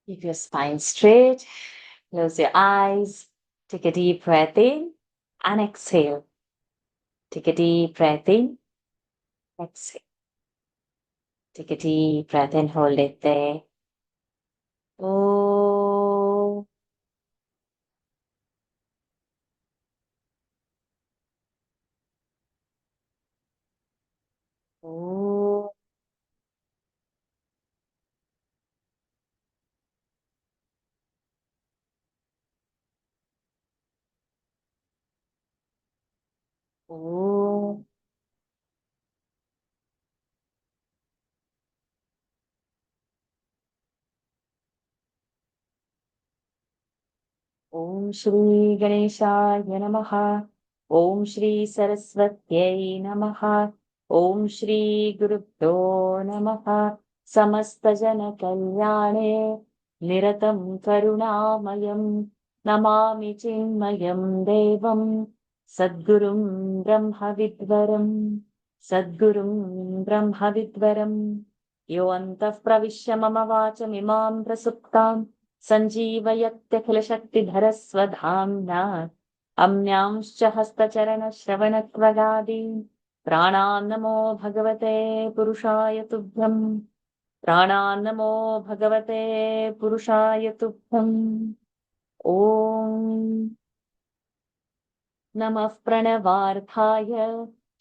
Keep your spine straight. Close your eyes. Take a deep breath in and exhale. Take a deep breath in. Exhale. Take a deep breath in. Hold it there. Oh. Oh. Oh. Om Shri Ganeshaya Namaha. Om Shri Saraswatyai Namaha. Om Shri Gurubhyo Namaha. Samasta Kalyane Niratam Karunamayam Namami Chinmayam Devam Sadgurum Brahma Vidvaram Sadgurum Brahma Vidvaram Yo antah pravishya mama vacham prasuptam सञ्जीवयत्यखिलशक्तिधरस्वधाम्ना अम्यांश्च हस्तचरणश्रवणत्वगादीन् प्राणान्नमो भगवते पुरुषाय तुभ्यम् प्राणान्नमो भगवते पुरुषाय तुभ्यम् ॐ नमः प्रणवार्थाय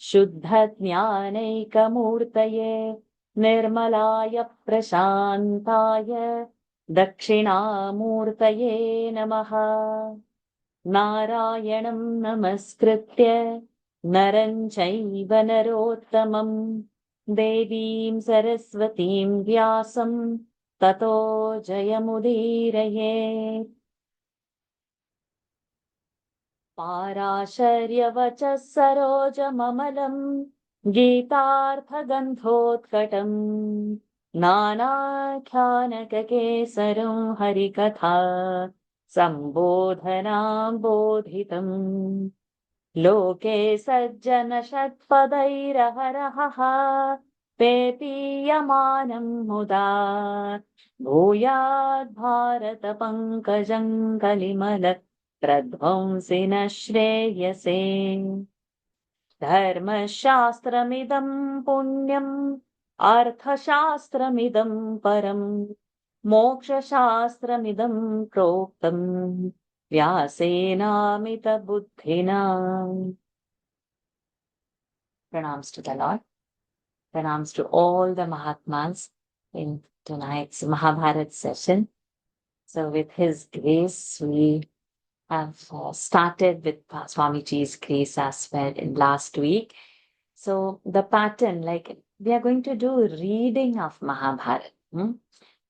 शुद्धज्ञानैकमूर्तये निर्मलाय प्रशान्ताय दक्षिणामूर्तये नमः नारायणं नमस्कृत्य नरं चैव नरोत्तमं देवीं सरस्वतीं व्यासं ततो जयमुदीरयेत् पाराशर्यवचः सरोजममलं गीतार्थगन्धोत्कटम् नानाख्यानककेसरं हरिकथा सम्बोधनां बोधितम् लोके सज्जनषट्पदैरहरहः पेपीयमानं मुदा भूयाद्भारतपङ्कजं कलिमल प्रध्वंसिन श्रेयसे धर्मशास्त्रमिदं पुण्यम् अर्थशास्त्रमिदं परम् मोक्षशास्त्रमिदं प्रोक्तम् व्यासेनामितबुद्धिना Pranams to the Lord. Pranams to all the Mahatmas in tonight's Mahabharata session. So with his grace, we have started with Swamiji's grace as well in last week. So the pattern, like we are going to do reading of Mahabharata.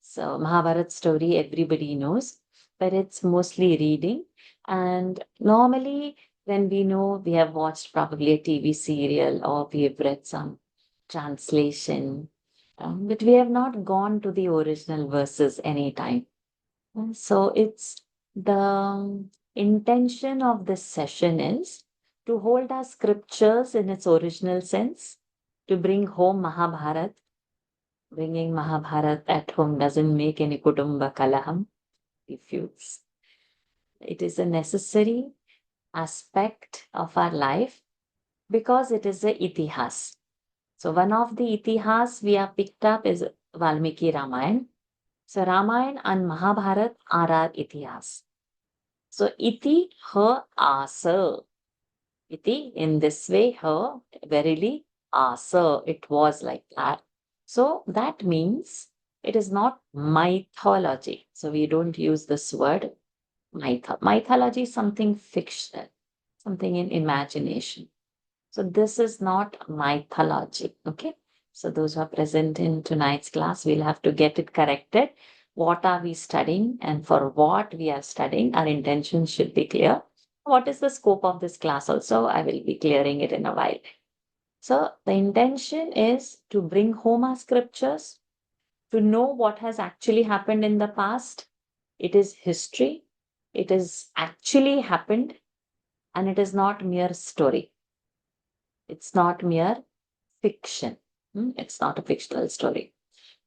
So Mahabharata story everybody knows, but it's mostly reading. And normally when we know we have watched probably a TV serial or we have read some translation, but we have not gone to the original verses anytime. So it's the intention of this session is to hold our scriptures in its original sense, to bring home Mahabharata. Bringing Mahabharata at home doesn't make any kutumba kalaham. Refuse. It is a necessary aspect of our life because it is a itihas. So one of the itihas we have picked up is Valmiki Ramayana. So Ramayana and Mahabharata are our itihas. So iti her asa. Iti in this way her verily asa. It was like that. So that means it is not mythology. So we don't use this word mythology is something fictional, something in imagination. So this is not mythology. Okay. So those who are present in tonight's class, we'll have to get it corrected. What are we studying and for what we are studying? Our intention should be clear. What is the scope of this class also? I will be clearing it in a while. So the intention is to bring home our scriptures, to know what has actually happened in the past. It is history. It is actually happened and it is not mere story. It's not mere fiction. It's not a fictional story.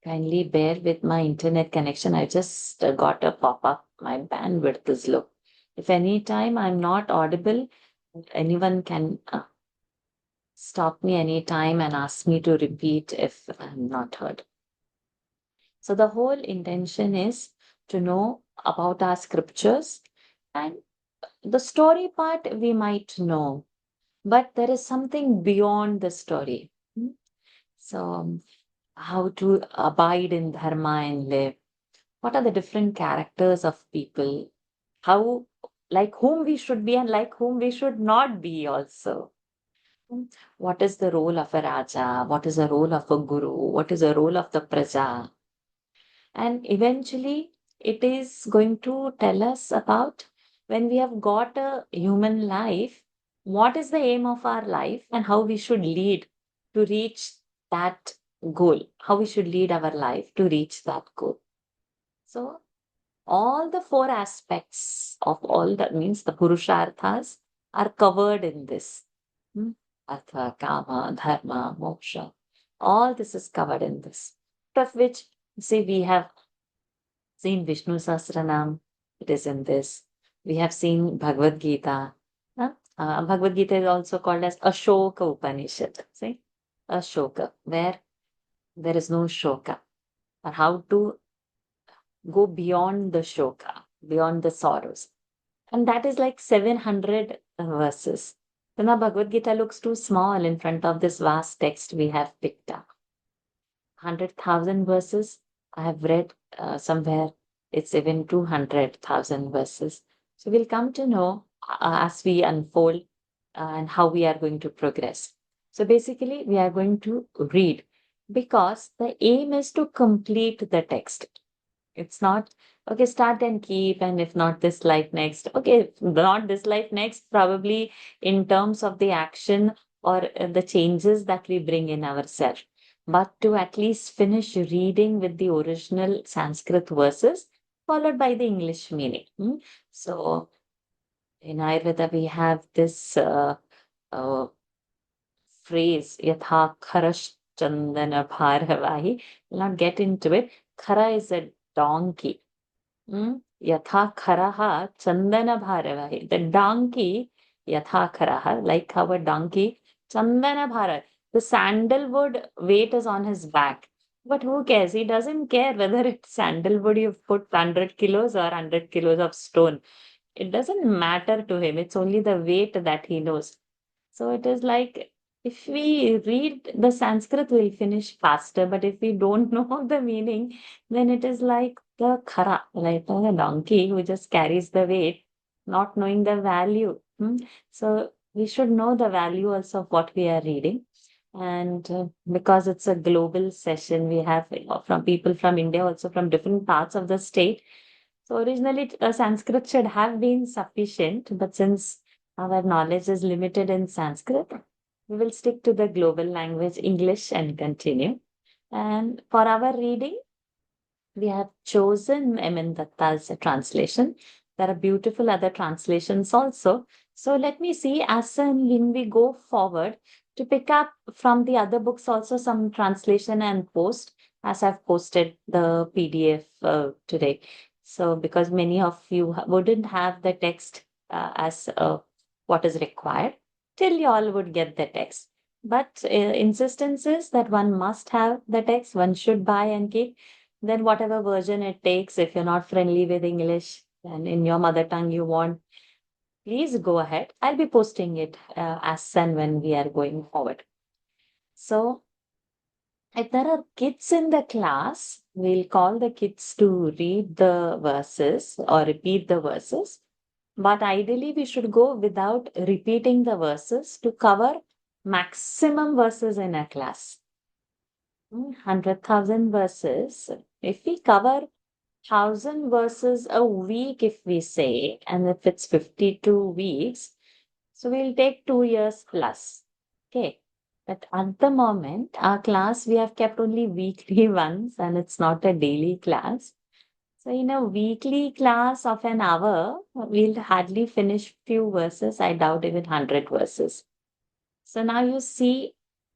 Kindly bear with my internet connection. I just got a pop-up. My bandwidth is low. If any time I'm not audible, anyone can stop me anytime and ask me to repeat if I'm not heard. So the whole intention is to know about our scriptures, and the story part we might know, but there is something beyond the story. So how to abide in dharma and live. What are the different characters of people? How, like whom we should be and like whom we should not be also. What is the role of a Raja? What is the role of a Guru? What is the role of the Praja? And eventually, it is going to tell us about when we have got a human life, what is the aim of our life and how we should lead to reach that goal, how we should lead our life to reach that goal. So, all the four aspects of all that means the Purusharthas are covered in this. Hmm? Artha, Kama, Dharma, Moksha. All this is covered in this. Of which, see, we have seen Vishnu Sahasranam, it is in this. We have seen Bhagavad Gita. Bhagavad Gita is also called as Ashoka Upanishad. See? Ashoka, where there is no shoka. Or how to go beyond the shoka, beyond the sorrows. And that is like 700 verses. So now Bhagavad Gita looks too small in front of this vast text we have picked up. 100,000 verses. I have read somewhere it's even 200,000 verses. So we'll come to know as we unfold and how we are going to progress. So basically, we are going to read because the aim is to complete the text. It's not, okay, start and keep, and if not this life next. Okay, if not this life next, probably in terms of the action or the changes that we bring in ourselves. But to at least finish reading with the original Sanskrit verses, followed by the English meaning. So in Ayurveda, we have this uh, phrase, yatha kharash chandana bharavahi. Will not get into it. Khara is a donkey. Yatha kharaha chandana bharavahi. The donkey, yatha kharaha, like how a donkey, chandana bhara. The sandalwood weight is on his back. But who cares? He doesn't care whether it's sandalwood you've put 100 kilos or 100 kilos of stone. It doesn't matter to him. It's only the weight that he knows. So it is like if we read the Sanskrit, we'll finish faster. But if we don't know the meaning, then it is like the khara, like a donkey who just carries the weight, not knowing the value. So we should know the value also of what we are reading. And because it's a global session, we have from people from India, also from different parts of the state. So originally, Sanskrit should have been sufficient, but since our knowledge is limited in Sanskrit, we will stick to the global language, English, and continue. And for our reading, we have chosen M.N. Datta's translation. There are beautiful other translations also. So let me see as and when we go forward to pick up from the other books also some translation and post as I've posted the PDF today. So because many of you wouldn't have the text as what is required, till you all would get the text. But insistence is that one must have the text, one should buy and keep, then whatever version it takes, if you're not friendly with English and in your mother tongue you want, please go ahead. I'll be posting it as and when we are going forward. So if there are kids in the class, we'll call the kids to read the verses or repeat the verses. But ideally, we should go without repeating the verses to cover maximum verses in a class. 100,000 verses. If we cover 1,000 verses a week, if we say, and if it's 52 weeks, so we'll take 2 years plus. Okay. But at the moment, our class, we have kept only weekly ones and it's not a daily class. So in a weekly class of an hour, we'll hardly finish few verses. I doubt even 100 verses. So now you see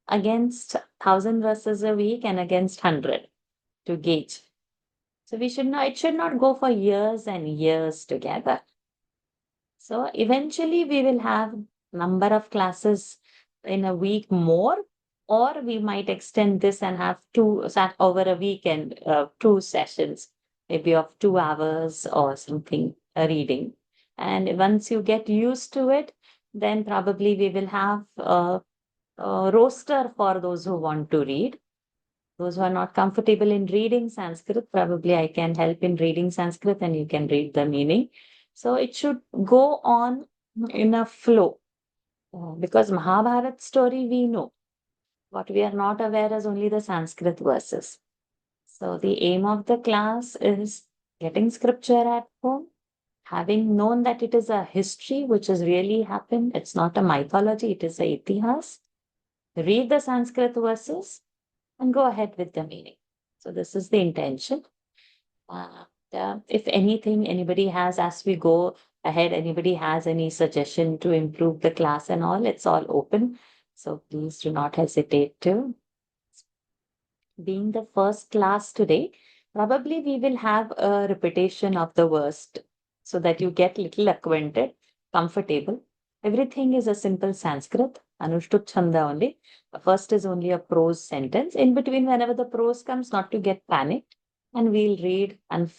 against 1,000 verses a week and against 100. to gauge. So it should not go for years and years together. So eventually we will have number of classes in a week more, or we might extend this and have over a weekend, 2 sessions, maybe of 2 hours or something, a reading. And once you get used to it, then probably we will have a roster for those who want to read. Those who are not comfortable in reading Sanskrit, probably I can help in reading Sanskrit and you can read the meaning. So it should go on in a flow. Because Mahabharata story we know. What we are not aware is only the Sanskrit verses. So the aim of the class is getting scripture at home, having known that it is a history which has really happened. It's not a mythology, it is a itihas. Read the Sanskrit verses and go ahead with the meaning. So this is the intention. If anything, anybody has, as we go ahead, anybody has any suggestion to improve the class and all, it's all open. So please do not hesitate to. Being the first class today, probably we will have a repetition of the verse so that you get little acquainted, comfortable. Everything is a simple Sanskrit, Anushtup Chanda only. The first is only a prose sentence. In between, whenever the prose comes, not to get panicked, and we'll read and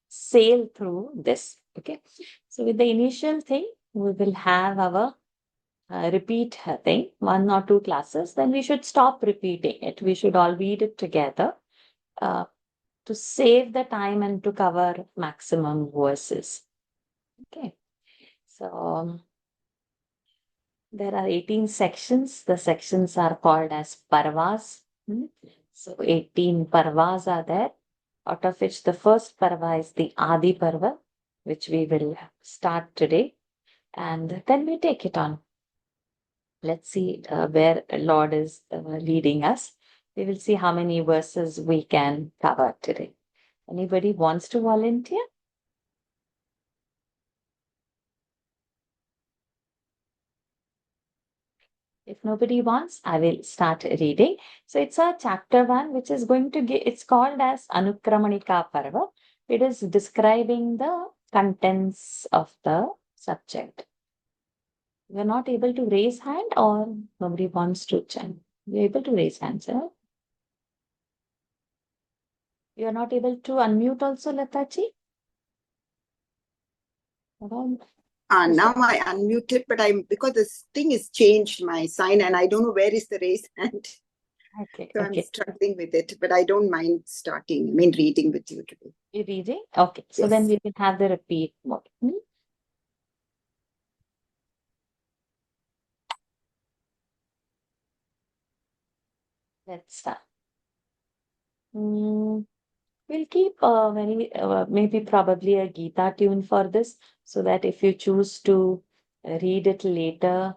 sail through this. Okay. So with the initial thing, we will have our repeat thing, 1 or 2 classes, then we should stop repeating it. We should all read it together to save the time and to cover maximum verses. Okay. So there are 18 sections. The sections are called as Parvas. So 18 Parvas are there, out of which the first Parva is the Adi Parva, which we will start today. And then we take it on. Let's see where Lord is leading us. We will see how many verses we can cover today. Anybody wants to volunteer? If nobody wants, I will start reading. So it's a chapter 1, which is going to get, it's called as Anukramanika Parva. It is describing the contents of the subject. You're not able to raise hand or nobody wants to chant. You're able to raise hands, sir. You're not able to unmute also, Lataji? Now I unmuted, but because this thing is changed my sign and I don't know where is the raised hand. Okay. So Okay. I'm struggling with it, but I don't mind reading with you today. You're reading? Okay. So Yes. then we will have the repeat mode. Let's start. We'll keep maybe probably a Gita tune for this, so that if you choose to read it later,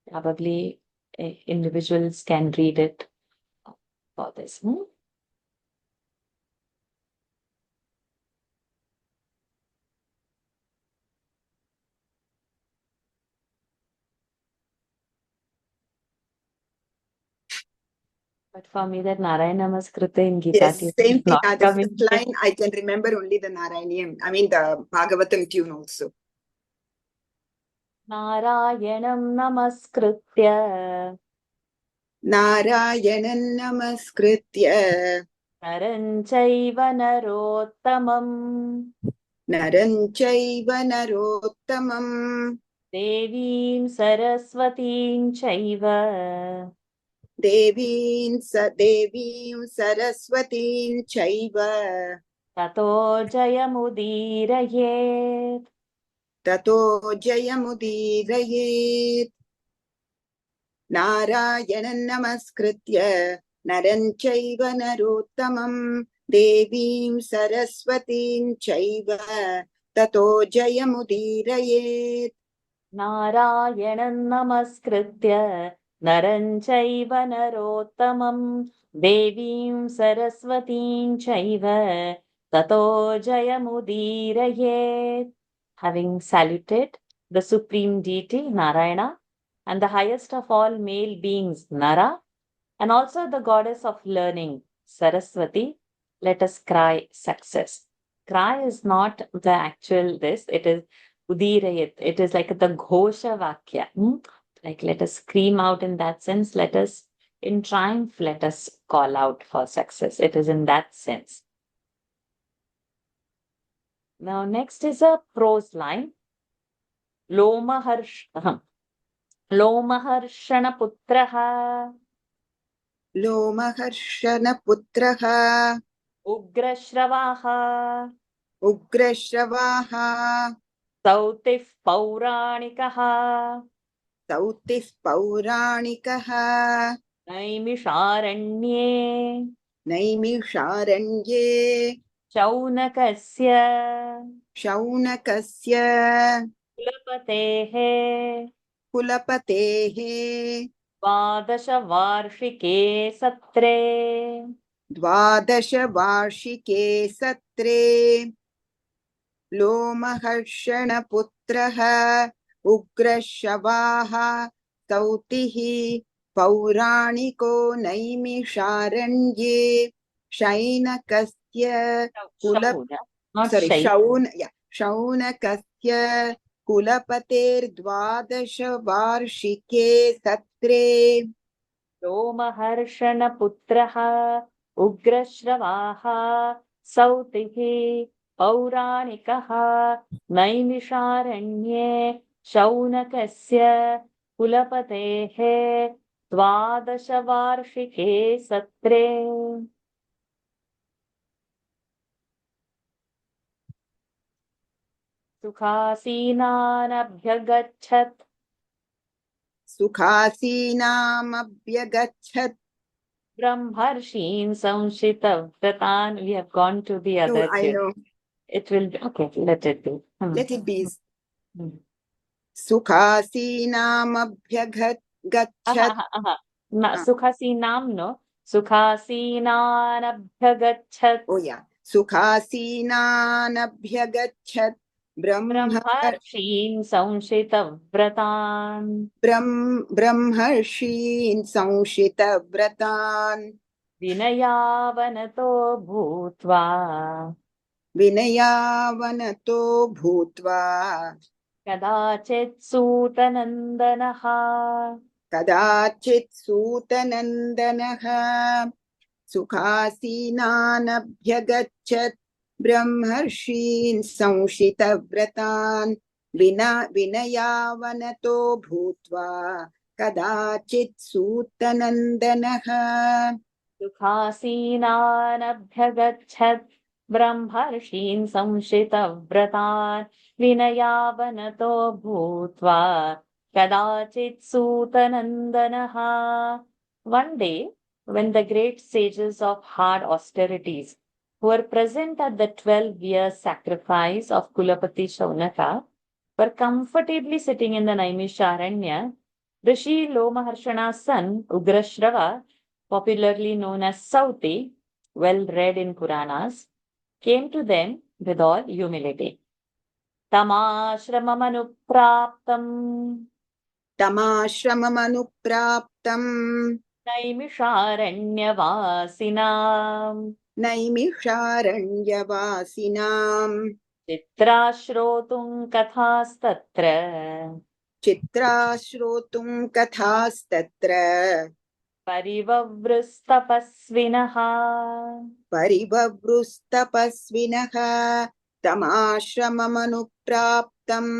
probably individuals can read it for this. But for me, that Narayana Namaskritte in Gita Yes, tune same is thing. not The coming. first line, I can remember only the Narayaniam, the Bhagavatam tune also. Narayanam Namaskritya Narayanan Namaskritya Naranchaiva Narottamam Naranchaiva Narottamam Devim Saraswatim Chaiva Devim Saraswatim Chaiva Tato Jayamudirayet. Tato Jayamudirayet Narayanan Namaskritya Naranchaiva Narottamam Devim Saraswatim Chaiva Tato Jayamudirayet Narayanam Namaskritya Naranchaiva Narottamam Devim Saraswatim Chaiva Tato Jayamudirayet. Having saluted the Supreme Deity Narayana and the highest of all male beings Nara, and also the goddess of learning Saraswati, let us cry success. Cry is not the actual this, it is udirayat. It is like the ghosha vakya. Like let us scream out in that sense. Let us, in triumph, let us call out for success. It is in that sense. Now, next is a prose line. Lomaharshana putraha लोमहर्षणपुत्रः ugrashravaha उग्रश्रवाः sautif pauranicaha सौतिः पौराणिकः naimisharanye नैमिषारण्ये shaunakasya शौनकस्य कुलपतेः कुलपतेः द्वादशवार्षिके सत्रे द्वादशवार्षिके सत्रे लोमहर्षणपुत्रः उग्रश्रवाः सौतिः पौराणिको नैमिषारण्ये शैनकस्य कुल shauna, not sorry shay. शौनकस्य कुलपतेर्द्वादशवार्षिके सत्रे लोमहर्षणपुत्रः उग्रश्रवाः सौतिः पौराणिकः नैमिषारण्ये शौनकस्य कुलपतेः द्वादशवार्षिके सत्रे सुखासीनानभ्यगच्छत् सुखासीनामभ्यगच्छत् Brahmarshīn Samshita-Vratan. We have gone to the No, other I tune. know. It will be okay. Let it be. Let it be. Hmm. सुखासीनामभ्यगच्छत् Sukhasinam, no. Sukhasīnānabhyagachat. Oh yeah. सुखासीनानभ्यगच्छत् Brahmarshīn Samshita-Vratan. ब्रह्मर्षीन् संशितव्रतान् Vinayavanato bhūtva. विनयावनतो भूत्वा Kadāchit Sūtanandanaha. कदाचित् सूतनन्दनः सुखासीनानभ्यगच्छत् ब्रह्मर्षीन् संशितव्रतान् विनयावनतो भूत्वा कदाचित् सूतनन्दनः सुखासीनानभ्यगच्छत् ब्रह्मर्षीन् संशितव्रतान् विनयावनतो भूत्वा कदाचित् सूतनन्दनः. One day, when the great sages of hard austerities who were present at the 12-year sacrifice of Kulapati Shaunaka were comfortably sitting in the Naimisharanya, Rishi Lomaharshana's son, Ugrashrava, popularly known as Sauti, well read in Puranas, came to them with all humility. Tamashramamanupraptam तमाश्रममनुप्राप्तम् नैमिषारण्यवासिनाम् नैमिषारण्यवासिनाम् चित्राश्रोतुम् कथास्तत्र चित्राश्रोतुम् कथास्तत्र परिवव्रुस्तपस्विनः परिबभ्रुस्तपस्विनः तमाश्रममनुप्राप्तम्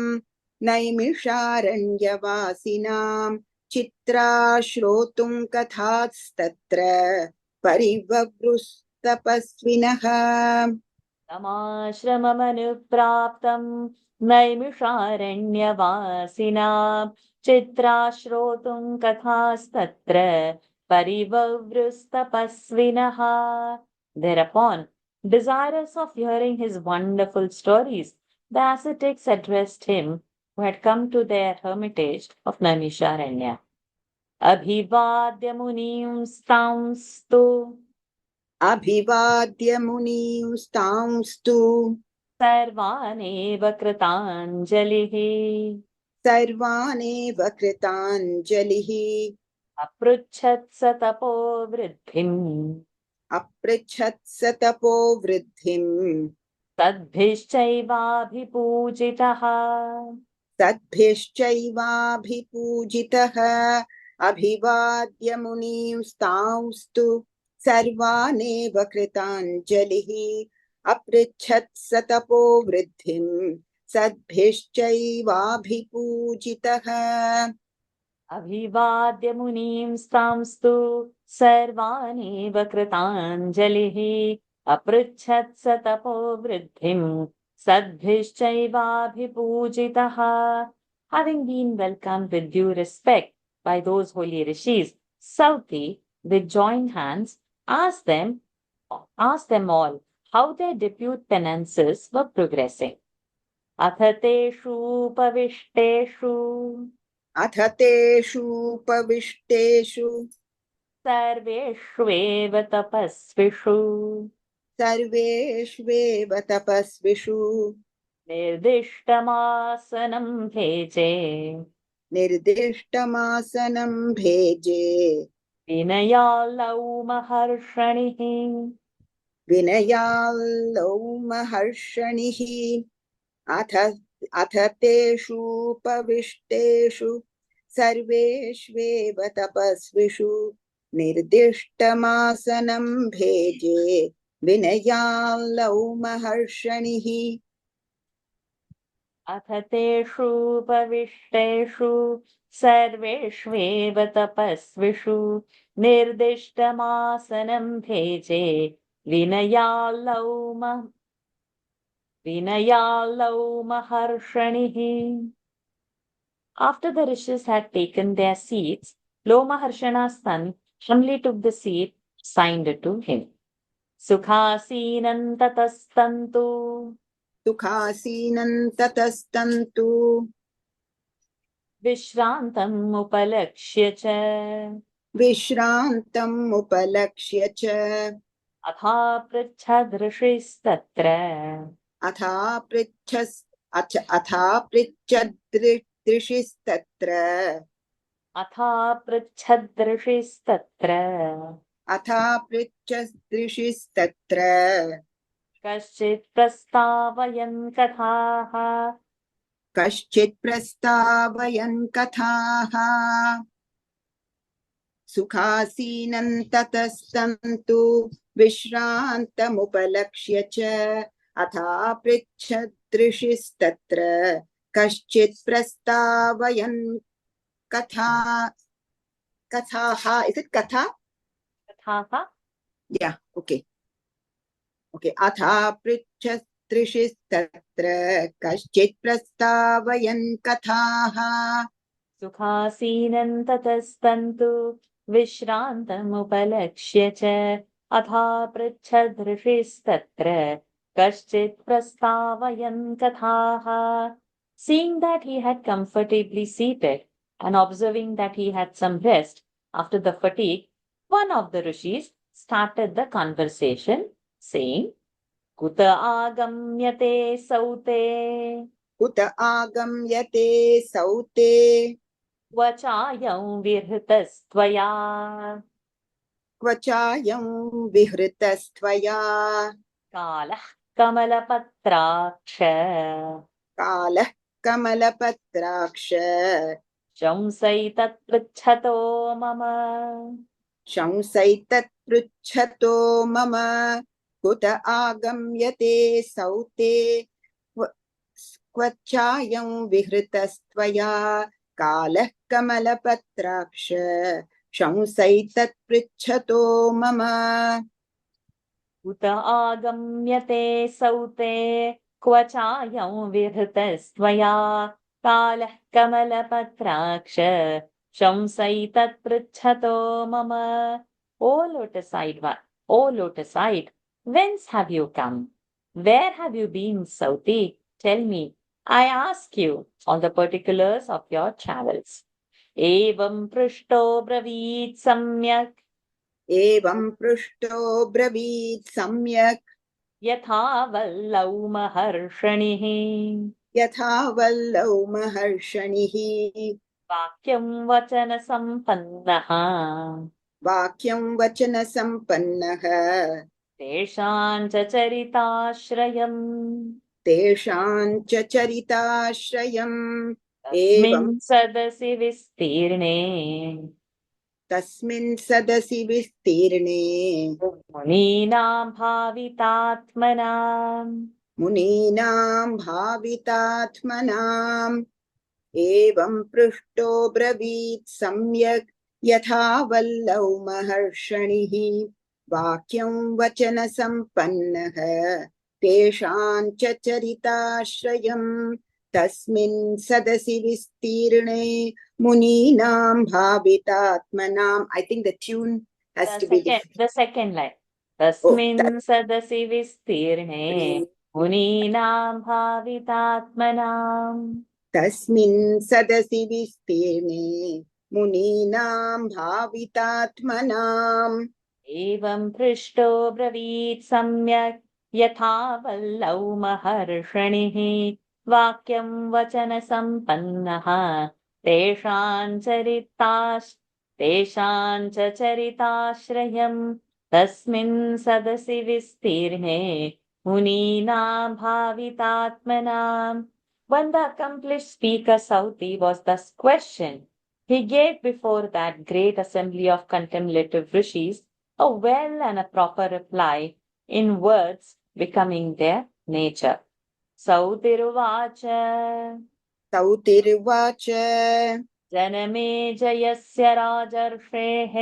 नैमिषारण्यवासिनाम् चित्राश्रोतुम् कथास्तत्र परिबभ्रुस्तपस्विनः तमाश्रममनुप्राप्तम् नैमिषारण्यवासिनाम् चित्राश्रोतुम् कथास्तत्र परिवव्रुस्तपस्विनः. Thereupon, desirous of hearing his wonderful stories, the ascetics addressed him who had come to their hermitage of Naimisharanya. Abhivadya munim stanstu अभिवाद्य मुनिंस्तांस्तु सर्वानेव कृताञ्जलिः सर्वानेव कृताञ्जलिः अपृच्छत् स तपोवृद्धिम् अपृच्छत् स तपो वृद्धिम् तद्भिश्चैवाभिपूजितः तद्भिश्चैवाभिपूजितः अभिवाद्य मुनींस्तांस्तु सर्वानेव कृताञ्जलिः अपृच्छत् स तपो वृद्धिम् सद्भिश्चैवाभिपूजितः अभिवाद्य मुनींस्तांस्तु सर्वानेव कृताञ्जलिः अपृच्छत् स तपो वृद्धिम् सद्भिश्चैवाभिपूजितः. Having been welcomed with due respect by those holy rishis, Sauti, with joined hands, asked them all how their depute penances were progressing. अथ तेषूपविष्टेषु अथ तेषूपविष्टेषु सर्वेष्वेव तपस्विषु सर्वेष्वेव तपस्विषु निर्दिष्टमासनं भेजे निर्दिष्टमासनं भेजे विनयाल्लौ महर्षणिः विनयाल्लौ महर्षणिः अथ तेषूपविष्टेषु सर्वेष्वेव तपस्विषु निर्दिष्टमासनं भेजे विनयाल्लौ महर्षणिः अथ तेषूपविष्टेषु सर्वेष्वेव तपस्विषु निर्दिष्टमासनं भेजे विनयाल्लौ महर्षणिः. After the rishis had taken their seats, Lomaharshana's son humbly took the seat assigned to him. Sukhasinam tatastantu सुखासीनं ततस्तन्तु Vishrantam upalakshya cha विश्रान्तम् उपलक्ष्य च Atha prachhadrishistatra अथा पृच्छदृशिस्तत्र Atha prachhadrishistatra अथा पृच्छदृशिस्तत्र Kaschit prastavayan kathaः कश्चित् प्रस्तावयन् कथाः सुखासीनं ततस्तन्तु विश्रान्तमुपलक्ष्य च अथा पृच्छदृशिस्तत्र कश्चित् प्रस्तावयन् कथाः इस् इट् कथा kathaः या ओके अथा पृच्छदृशिस्तत्र कश्चित् प्रस्तावयन् कथाः सुखासीनं ततस्तन्तु विश्रान्तमुपलक्ष्य च अथा पृच्छदृशिस्तत्र कश्चित् प्रस्तावयन् कथाः. Seeing that he had comfortably seated and observing that he had some rest after the fatigue, one of the rishis started the conversation saying, Kuta agamyate saute उत आगम्यते सौते क्वचायं विहृतस्त्वया क्वचायं विहृतस्त्वया कालः कमलपत्राक्ष कालः कमलपत्राक्ष शंसैतत्पृच्छतो मम शंसैतत्पृच्छतो मम कुत आगम्यते सौते क्वचायं विहृतस्त्वया कालः कमलपत्राक्ष शंसैतत्पृच्छतो मम उत आगम्यते सौते क्वचायं विहृतस्त्वया कालः कमलपत्राक्ष शंसैतत्पृच्छतो मम. O lotus-eyed, whence have you come? Where have you been, Sauti? Tell me, I ask you all the particulars of your travels. Evam prishto bravit samyak एवं पृष्टो ब्रवीत् सम्यक् यथा वल्लौ महर्षणिः यथा वल्लौ महर्षणिः वाक्यं वचनसम्पन्नः वाक्यं वचनसम्पन्नः तेषां च चरिताश्रयम् तेषां च चरिताश्रयम् तस्मिन् एवं सदसि विस्तीर्णे तस्मिन् सदसि विस्तीर्णे मुनीनां भावितात्मनाम् मुनीनां भावितात्मनाम् एवं पृष्टो ब्रवीत् सम्यक् यथा वल्लौ महर्षणिः वाक्यं वचनसम्पन्नः तेषां च चरिताश्रयम् तस्मिन् सदसि विस्तीर्णे मुनीनां भावितात्मनाम्. I think the tune has to be different. the second line. Oh, तस्मिन् सदसि विस्तीर्णे मुनीनां भावितात्मनाम् तस्मिन् सदसि विस्तीर्णे मुनीनां भावितात्मनाम् एवं पृष्टो ब्रवीत् सम्यक् यथा वल्लौ महर्षणिः वाक्यं वचनसम्पन्नः तेषां च चरिताश्रयम् तस्मिन् सदसि विस्तीर्णे मुनीनां भावितात्मनाम्. When the accomplished speaker Sauti was thus questioned, he gave before that great assembly of contemplative rishis a well and a proper reply in words becoming their nature. Sautiruvacha सौतिर्वाच Janamejayasya rajarsheः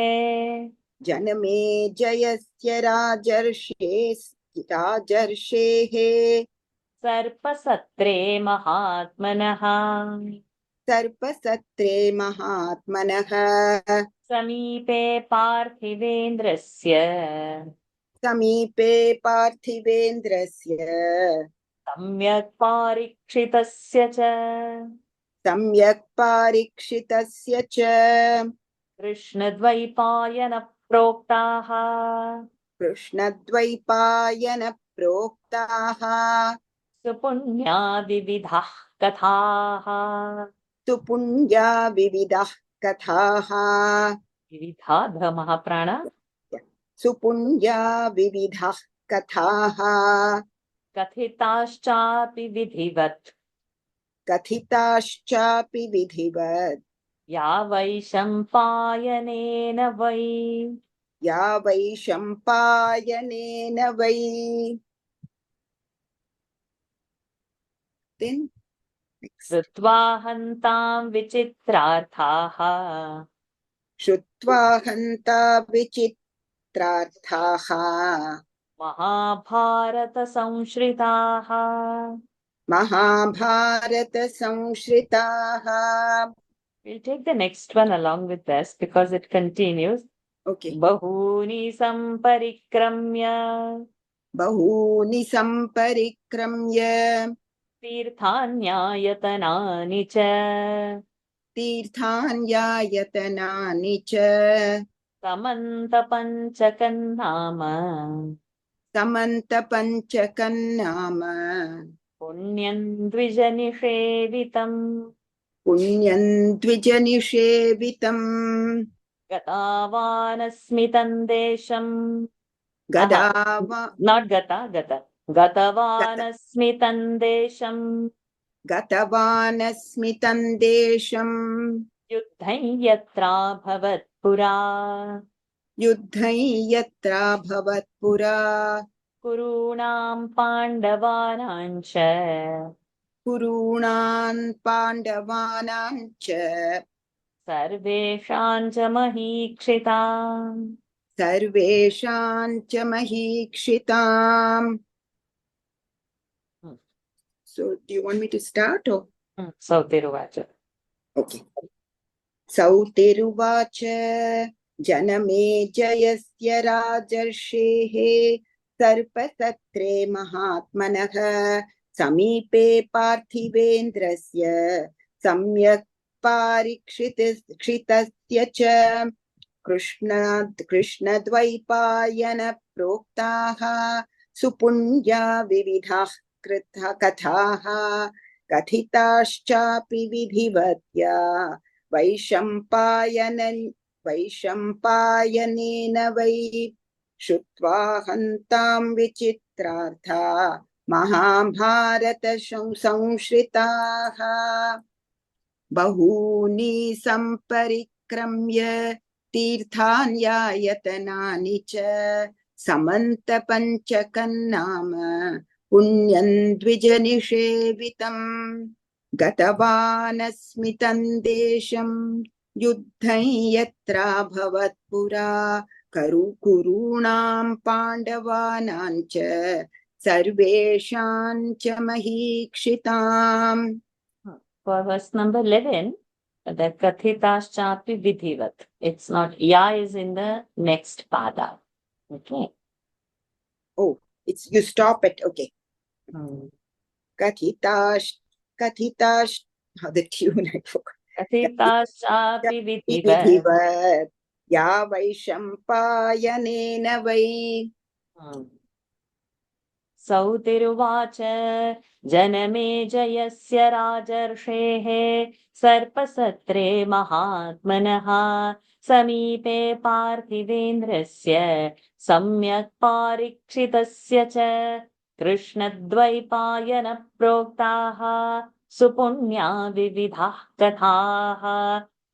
जनमेजयस्य राजर्षेः सर्पसत्रे महात्मनः सर्पसत्रे महात्मनः समीपे पार्थिवेन्द्रस्य समीपे पार्थिवेन्द्रस्य सम्यक् पारीक्षितस्य च सम्यक् पारीक्षितस्य च कृष्णद्वैपायनप्रोक्ताः कृष्णद्वैपायनप्रोक्ताः सुपुण्यादिविधाः कथाः सुपुण्या विविधाः कथाः विविधा धमः प्राण सुपुण्या विविधाः कथाः कथिताश्चापि विधिवत् कथिताश्चापि विधिवत् या वैशम्पायनेन वै या वैशम्पायनेन वै Then next. श्रुत्वा हन्तां विचित्रार्थाः श्रुत्वा हन्ता विचित्रार्थाः महाभारतसंश्रिताः महाभारतसंश्रिताः. We'll take the next one along with this because it continues. Okay. बहूनि सम्परिक्रम्य बहूनि सम्परिक्रम्य तीर्थान्यायतनानि च तीर्थान्यायतनानि च समन्तपञ्चकन्नाम समन्तपञ्चकन्नाम पुण्यं द्विजनिषेवितम् पुण्यं द्विजनिषेवितम् गतावानस्मि तन्देशम् गतवानस्मि तन्देशम् युद्धं यत्राभवत् पुरा युद्धं यत्राभवत् पुरा कुरूणां पाण्डवानां च कुरूणां पाण्डवानां च सर्वेषां च महीक्षिताम् सर्वेषां च महीक्षिताम्. So do you want me to start or? Sautiruvacha. Okay. सौतिरुवाच जनमेजयस्य राजर्षेः सर्पसत्रे महात्मनः समीपे पार्थिवेन्द्रस्य सम्यक् पारीक्षितस्य च कृष्णद्वैपायनप्रोक्ताः सुपुण्या विविधाः कथाः कथिताश्चापि विधिवत्या वैशम्पायनेन वैशम्पायनेन वै श्रुत्वा हन्तां विचित्रार्था महाभारत संश्रिताः बहूनि सम्परिक्रम्य तीर्थान्यायतनानि च समन्तपञ्चकन्नाम पुण्यं द्विजनिषेवितम् गतवानस्मि तन्देशं युद्धं यत्राभवत् पुरा कुरूणां पाण्डवानां च सर्वेषां च महीक्षिताम्. For verse number 11, the Kathitaschaphi Vidhivat. It's not Ya is in the next pada. Okay. Oh, it's you stop it. Okay. Kathitash, how the tune I forgot. Kathitaschaphi Vidhivat. Vidhivat. Ya Vaishampayanena vai. सौतिरुवाच जनमेजयस्य राजर्षेः सर्पसत्रे महात्मनः समीपे पार्थिवेन्द्रस्य सम्यक् पारीक्षितस्य च कृष्णद्वैपायनप्रोक्ताः सुपुण्या विविधाः कथाः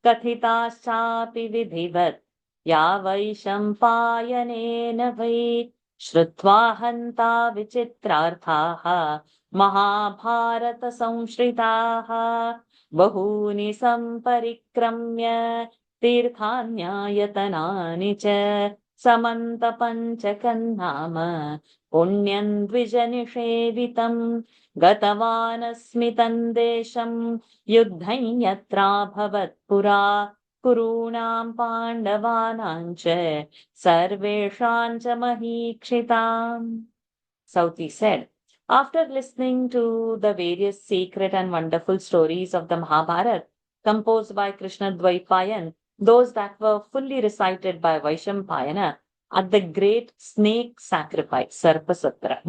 कथिताश्चापि विधिवत् या वैशम्पायनेन वै श्रुत्वा हन्ता विचित्रार्थाः महाभारत संश्रिताः बहूनि सम्परिक्रम्य तीर्थान्यायतनानि च समन्तपञ्चकन्नाम पुण्यं द्विजनिषेवितम् गतवानस्मि तन्देशं युद्धं यत्राभवत् पुरा कुरूणां पाण्डवानां च सर्वेषां च महीक्षिताम्. Sauti said, after listening to the various secret and wonderful stories of the Mahabharata, composed by Krishna Dvaipayan, those that were fully recited by Vaishampayana at the great snake sacrifice, Sarpasatra,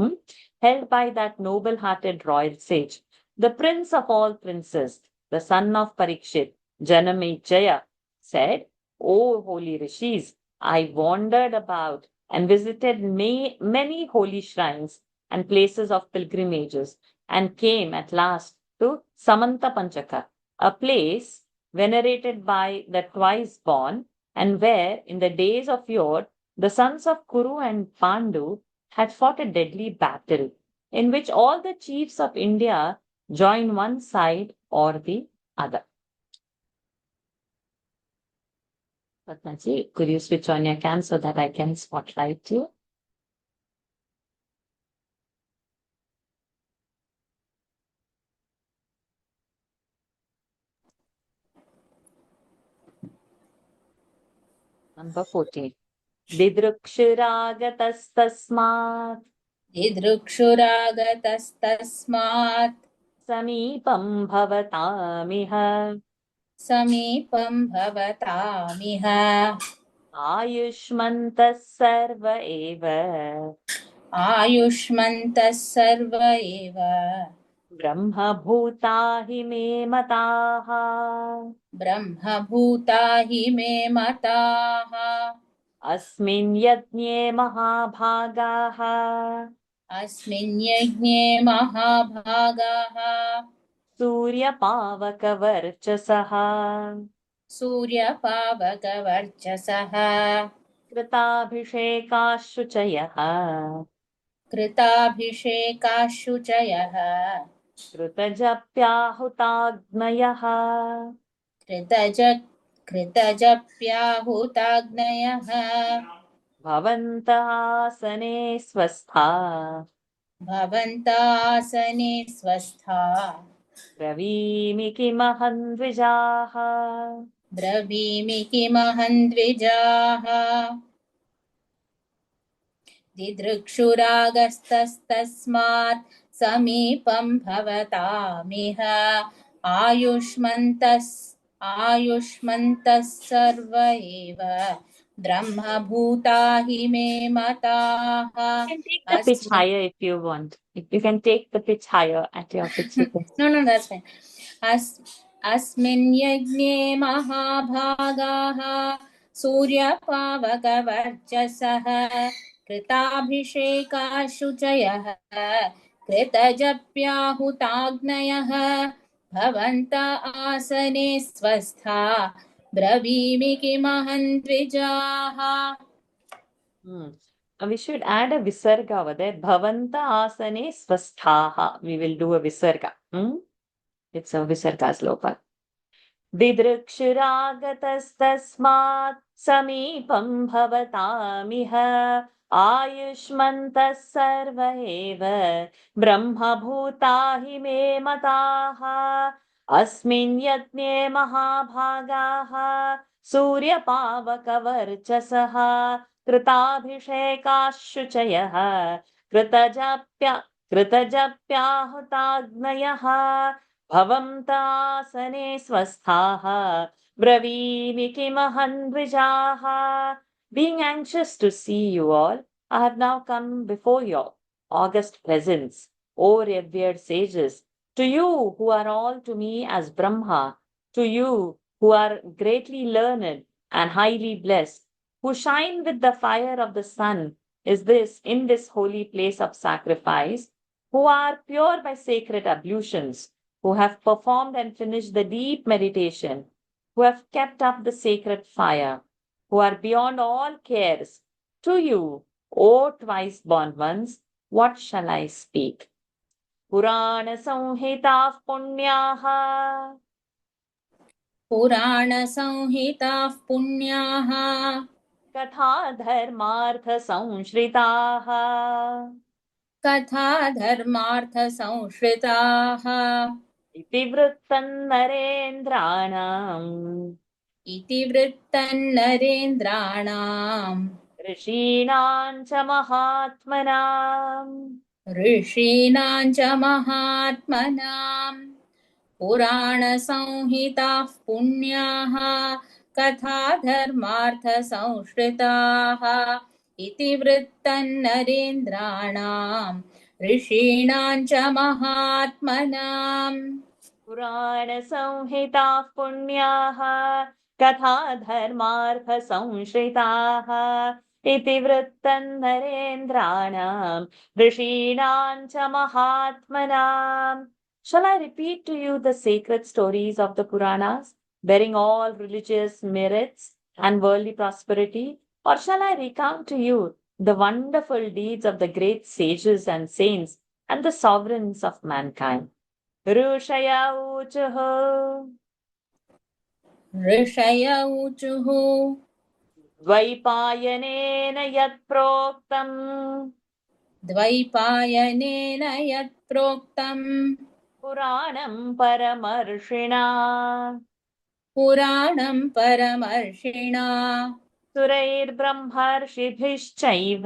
held by that noble-hearted royal sage, the prince of all princes, the son of Parikshit, Janamejaya, said, O holy rishis, I wandered about and visited many holy shrines and places of pilgrimages and came at last to Samanta Panchaka, a place venerated by the twice born and where in the days of yore the sons of Kuru and Pandu had fought a deadly battle in which all the chiefs of India joined one side or the other. Patnaji, could you switch on your cam so that I can spotlight you? Number 14. दिदृक्षुरागतस्तस्मात् दिदृक्षुरागतस्तस्मात् समीपं भवतामिह समीपं भवतामिह आयुष्मन्तः सर्व एव आयुष्मन्तः सर्व एव ब्रह्मभूता हि मे मताः ब्रह्मभूता हि मे मताः अस्मिन् यज्ञे महाभागाः अस्मिन् यज्ञे महाभागाः सूर्यपावकवर्चसः सूर्यपावकवर्चसः कृताभिषेकाशुचयः कृताभिषेकाशुचयः कृतजप्याहुताग्नयः कृतजप्याहुताग्नयः भवन्तः आसने स्वस्था भवन्तासने स्वस्था ब्रवीमि किमहं द्विजाः ब्रवीमि किमहं द्विजाः दिदृक्षुरागस्तस्तस्मात् समीपं भवतामिह आयुष्मन्तः सर्व एव ब्रह्मभूता हि मे मताः You can take the pitch higher if you want. If you can take the pitch higher at your pitch. No, that's fine. अस्मिन् यज्ञे महाभागाः सूर्यपावकवर्चसः कृताभिषेकाशुचयः कृतजप्याहुताग्नयः भवन्त आसने स्वस्था ब्रवीमि किमहं द्विजाः. We should add a visarga over there. Bhavanta asane swasthaha. We will do a visarga. It's a visarga sloka. दिदृक्षुरागतस्तस्मात् समीपं भवतामिह आयुष्मन्तः सर्व एव ब्रह्मभूता हि मे मताः अस्मिन् यज्ञे महाभागाः सूर्यपावकवर्चसः कृताभिषेकाशुचयः कृतजप्याहुताग्नयः भवन्तासने स्वस्थाः ब्रवीमि किमहं द्विजाः. Being anxious to see you all, I have now come before your august presence, O revered sages, to you who are all to me as Brahma, to you who are greatly learned and highly blessed, who shine with the fire of the sun, is this in this holy place of sacrifice, who are pure by sacred ablutions, who have performed and finished the deep meditation, who have kept up the sacred fire, who are beyond all cares. To you, O twice born ones, what shall I speak? Purana Samhitaः Punyaः पुराणसंहिताः पुण्याः Katha Dharmartha Samshritaः कथा धर्मार्थसंश्रिताः Itivrittam Narendranam इतिवृत्तन्नरेन्द्राणाम् ऋषीणां च महात्मनाम् ऋषीणाम् च महात्मनाम् पुराणसंहिताः पुण्याः कथा धर्मार्थसंश्रिताः इतिवृत्तन्नरेन्द्राणाम् ऋषीणाम् च महात्मनाम् पुराणसंहिताः पुण्याः कथा धर्मार्थसंश्रिताः इतिवृत्तं नरेन्द्राणां ऋषीणां च महात्मनाम्. Shall I repeat to you the sacred stories of the Puranas, bearing all religious merits and worldly prosperity? Or shall I recount to you the wonderful deeds of the great sages and saints and the sovereigns of mankind? ऋषय ऊचुः ऋषय ऊचुः द्वैपायनेन यत् प्रोक्तम् द्वैपायनेन यत् प्रोक्तम् पुराणम् परमर्षिणा पुराणम् परमर्षिणा सुरैर्ब्रह्मर्षिभिश्चैव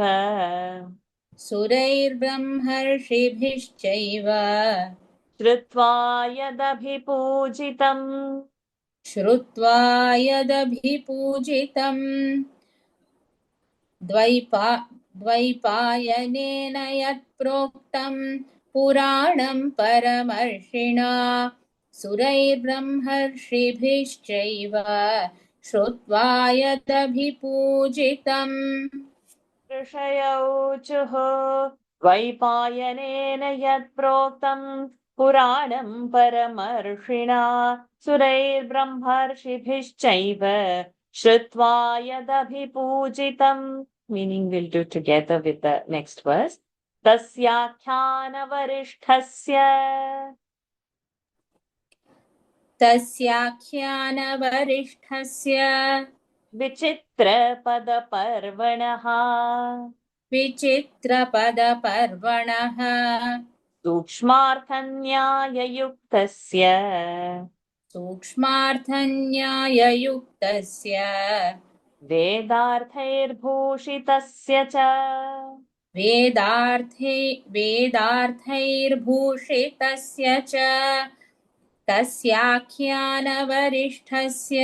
सुरैर्ब्रह्मर्षिभिश्चैव श्रुत्वा यदभिपूजितम् श्रुत्वा यदभिपूजितम् द्वैपायनेन यत् प्रोक्तम् पुराणम् परमर्षिणा सुरैर्ब्रह्मर्षिभिश्चैव श्रुत्वा यदभिपूजितम् ऋषयौचुः द्वैपायनेन यत् प्रोक्तम् पुराणम् परमर्षिणा सुरैर्ब्रह्मर्षिभिश्चैव श्रुत्वा यदभिपूजितम्. Meaning we'll do together with the next verse. तस्याख्यानवरिष्ठस्य विचित्रपदपर्वणः विचित्रपदपर्वणः सूक्ष्मार्थन्याययुक्तस्य सूक्ष्मार्थन्याययुक्तस्य वेदार्थैर्भूषितस्य च वेदार्थैर्भूषितस्य च तस्याख्यानवरिष्ठस्य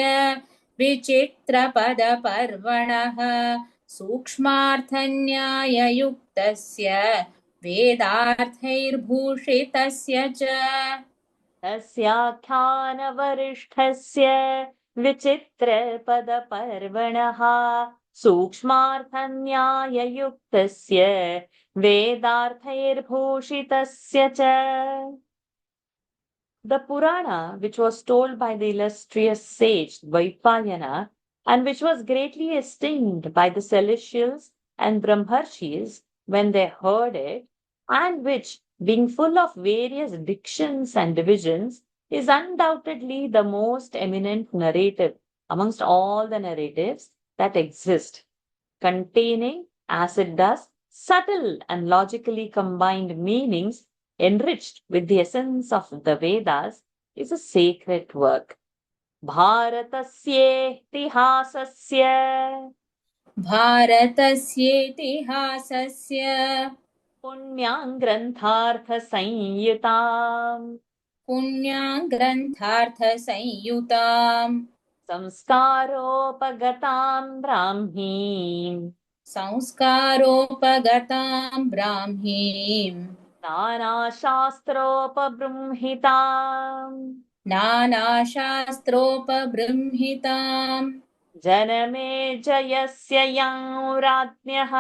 विचित्रपदपर्वणः सूक्ष्मार्थन्याययुक्तस्य वेदार्थैर्भूषितस्य च तस्याख्यानवरिष्ठस्य विचित्रपदपर्वणः सूक्ष्मार्थन्याययुक्तस्य वेदार्थैर्भूषितस्य च. The Purana, which was told by the illustrious sage Dvaipayana, and which was greatly esteemed by the celestials and Brahmarshis when they heard it, and which, being full of various dictions and divisions, is undoubtedly the most eminent narrative amongst all the narratives that exist, containing, as it does, subtle and logically combined meanings enriched with the essence of the Vedas, is a sacred work. भारतस्येतिहासस्य भारतस्येतिहासस्य पुण्यां ग्रन्थार्थसंयुताम् पुण्यां ग्रन्थार्थसंयुताम् संस्कारोपगतां ब्राह्मीम् संस्कारोपगतां ब्राह्मीम् नानाशास्त्रोपबृंहिताम् नानाशास्त्रोपबृंहिताम् जनमेजयस्य यं राज्ञः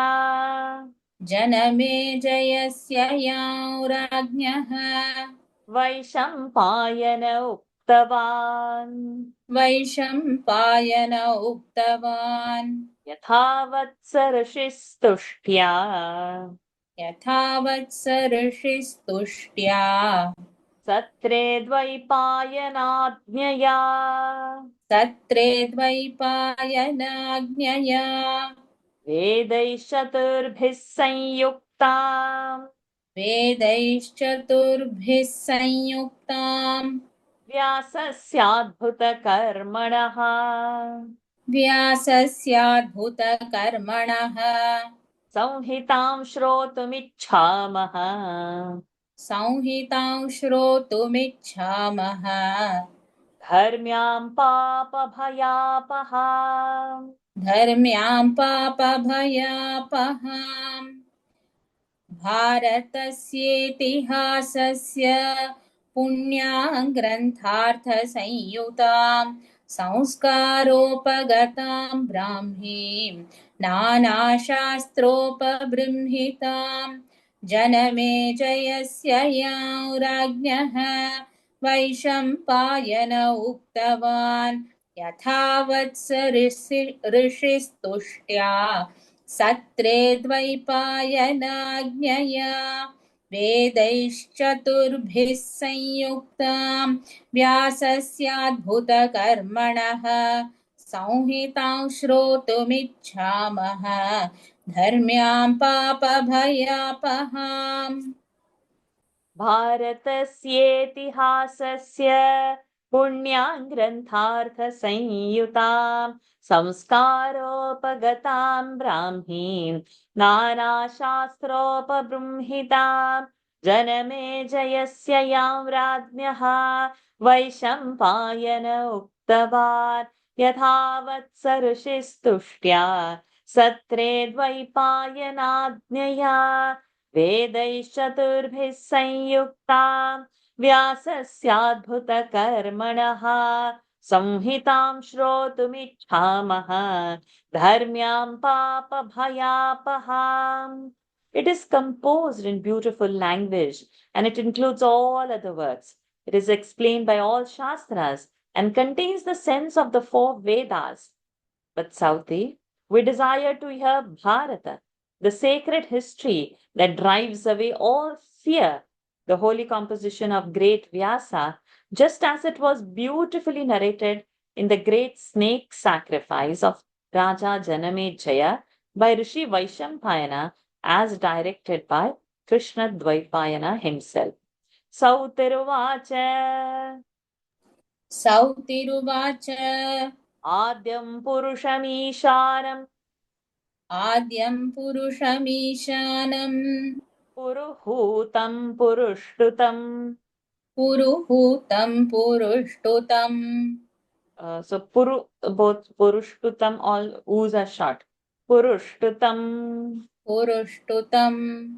जनमेजयस्य यां राज्ञः वैशम्पायन उक्तवान् वैशम्पायन उक्तवान् यथावत्स ऋषिस्तुष्ट्या यथावत् स ऋषिस्तुष्ट्या सत्रे द्वैपायनाज्ञया सत्रे द्वैपायनाज्ञया वेदैश्चतुर्भिः संयुक्ताम् वेदैश्चतुर्भिः संयुक्ताम् व्यासस्याद्भुतकर्मणः व्यासस्याद्भुतकर्मणः संहितां श्रोतुमिच्छामः संहितां श्रोतुमिच्छामः धर्म्यां पापभयापहाम् धर्म्यां पापभयापहाम् भारतस्येतिहासस्य पुण्यां ग्रन्थार्थसंयुतां संस्कारोपगतां ब्राह्मीं नानाशास्त्रोपबृंहितां जनमेजयस्य यां राज्ञः वैशम्पायन उक्तवान् यथावत् स ऋषिस्तुष्ट्या सत्रे द्वैपायनाज्ञया वेदैश्चतुर्भिः संयुक्तां व्यासस्याद्भुतकर्मणः संहितां श्रोतुमिच्छामः धर्म्यां पापभयापहाम् भारतस्येतिहासस्य पुण्यां ग्रन्थार्थसंयुतां संस्कारोपगतां ब्राह्मीं नानाशास्त्रोपबृंहितां जनमेजयस्य यां राज्ञः वैशम्पायन उक्तवान् यथावत् स ऋषिस्तुष्ट्या सत्रे द्वैपायनाज्ञया वेदैश्चतुर्भिः संयुक्तां व्यासस्याद्भुतकर्मणः संहितां श्रोतुमिच्छामः धर्म्यां पापभयापहाम्. It is composed in beautiful language and it includes all other works. It is explained by all Shastras and contains the sense of the four Vedas. But Sauti, we desire to hear Bharata, the sacred history that drives away all fear, the holy composition of great Vyasa, just as it was beautifully narrated in the great snake sacrifice of Raja Janamejaya by Rishi Vaishampayana as directed by Krishna Dvaipayana himself. Sautiruvacha सौतिरुवाच Adyam Purushamisharam आद्यं पुरुषमीशानम् पुरुहूतं पुरुष्टुतं. पुरुहूतं पुरुष्टुतम् So both purushtutam, all U's are short. Purushtutam. पुरुष्टुतम्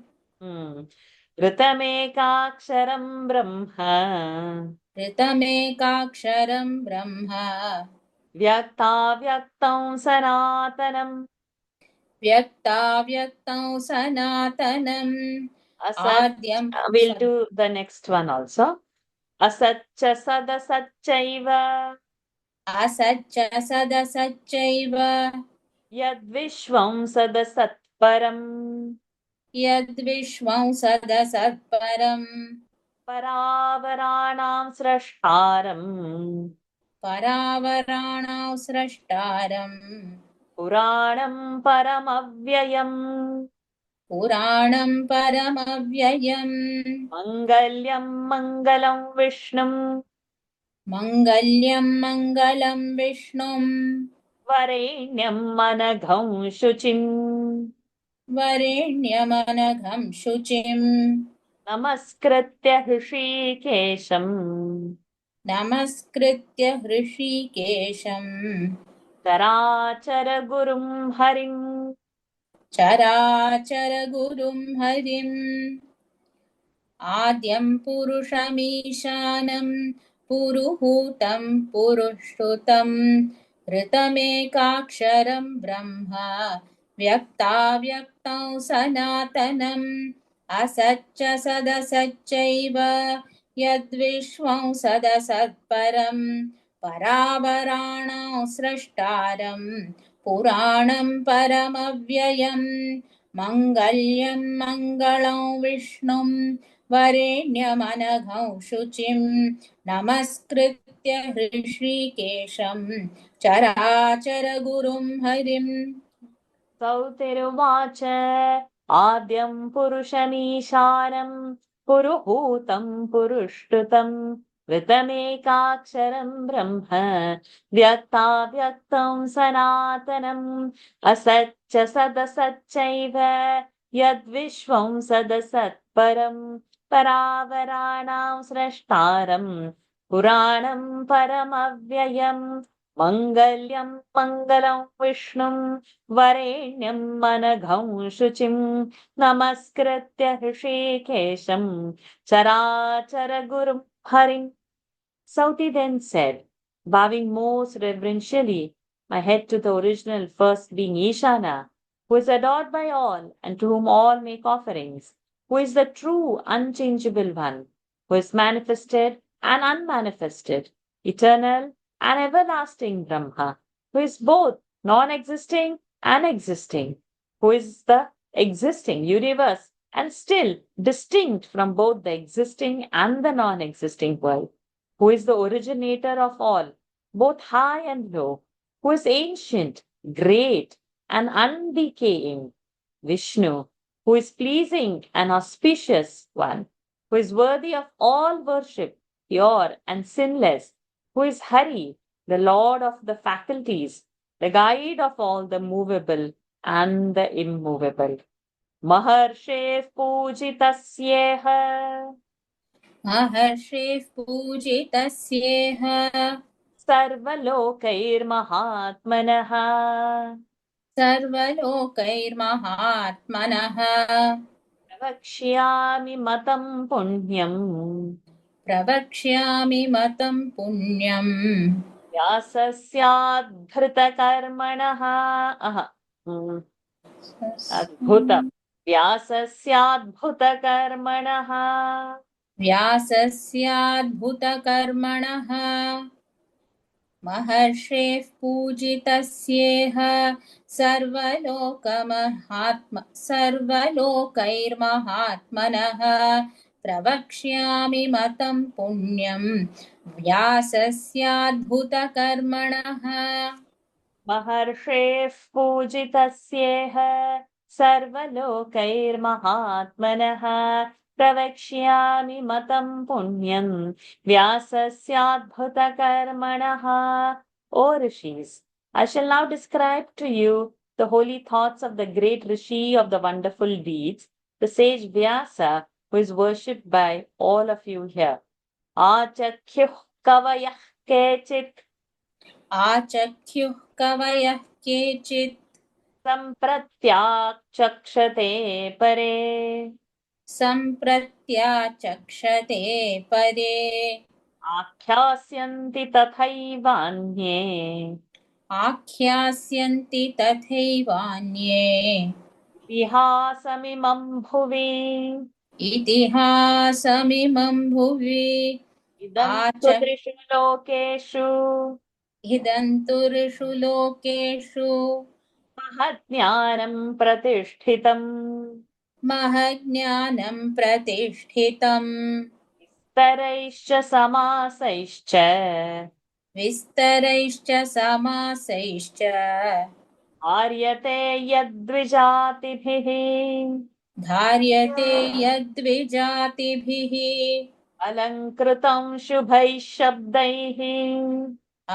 Ritamekaksharam Brahma. ऋतमेकाक्षरं ब्रह्म व्यक्ताव्यक्तं सनातनम् व्यक्ताव्यक्तं सनातनम् असत्. आद्यं We'll do the next one also. असच्च सदसच्चैव असच्च सदसच्चैव यद्विश्वं सदसत्परम् यद्विश्वं सदसत्परम् परावराणां स्रष्टारम् परावराणां स्रष्टारम् पुराणं परमव्ययम् पुराणं परमव्ययम् मङ्गल्यं मङ्गलं विष्णुम् मङ्गल्यं मङ्गलं विष्णुम् वरेण्यं मनघं शुचिम् वरेण्यमनघं शुचिम् नमस्कृत्य हृषीकेशम् नमस्कृत्य हृषीकेशम् चराचरगुरुं हरिम् चराचरगुरुं हरिम् आद्यं पुरुषमीशानं पुरुहूतं पुरुश्रुतं ऋतमेकाक्षरं ब्रह्म व्यक्ताव्यक्तं सनातनम् असच्च सदसच्चैव यद्विश्वं सदसत्परं परावराणां स्रष्टारं पुराणं परमव्ययम् मङ्गल्यं मङ्गलं विष्णुं वरेण्यमनघं शुचिं नमस्कृत्य हृषीकेशं चराचरगुरुं हरिम् सौतिरुवाच आद्यं पुरुषमीशानं पुरुहूतं पुरुष्टुतं ऋतमेकाक्षरं ब्रह्म व्यक्ताव्यक्तं सनातनम् असच्च सदसच्चैव यद्विश्वं सदसत्परं परावराणां स्रष्टारं पुराणं परमव्ययम् मङ्गल्यं मङ्गलं विष्णुम् वरेण्यं मनघं शुचिम् नमस्कृत्य हृषीकेशं चराचरगुरुं हरिम्. Sauti then said, bowing most reverentially, my head to the original, first being Ishana, who is adored by all and to whom all make offerings, who is the true, unchangeable one, who is manifested and unmanifested, eternal and everlasting Brahma, who is both non-existing and existing, who is the existing universe and still distinct from both the existing and the non-existing world, who is the originator of all, both high and low, who is ancient, great, and undecaying, Vishnu, who is pleasing and auspicious one, who is worthy of all worship, pure and sinless, who is Hari, the Lord of the faculties, the guide of all the movable and the immovable. Maharshev Pujitasyeha महर्षिः पूजितस्येह सर्वलोकैर्महात्मनः सर्वलोकैर्महात्मनः प्रवक्ष्यामि मतं पुण्यम् प्रवक्ष्यामि मतं पुण्यम् व्यासस्याद्भृतकर्मणः अद्भुतं व्यासस्याद्भुतकर्मणः व्यासस्याद्भुतकर्मणः महर्षेः पूजितस्येह सर्वलोकैर्महात्मनः प्रवक्ष्यामि मतं पुण्यम् व्यासस्याद्भुतकर्मणः महर्षेः पूजितस्येह सर्वलोकैर्महात्मनः प्रवक्ष्यामि मतं पुण्यं व्यासस्याद्भुतकर्मणः. O Rishis, I shall now describe to you the holy thoughts of the great Rishi of the wonderful deeds, the sage Vyasa, who is worshipped by all of you here. Achakyuh kavayah kechit आचख्युः कवयः केचित् सम्प्रत्याचक्षते परे सम्प्रत्याचक्षते परे आख्यास्यन्ति तथैवान्ये आख्यास्यन्ति तथैवान्ये इतिहासमिमं भुवि इतिहासमिमं भुवि इदं तु आच त्रिषु लोकेषु इदन्तुर्षु लोकेषु महज्ञानं प्रतिष्ठितम् महज्ञानं प्रतिष्ठितम् स्तरैश्च समासैश्च विस्तरैश्च समासैश्च आर्यते यद्विजातिभिः धार्यते यद्विजातिभिः अलङ्कृतं शुभैः शब्दैः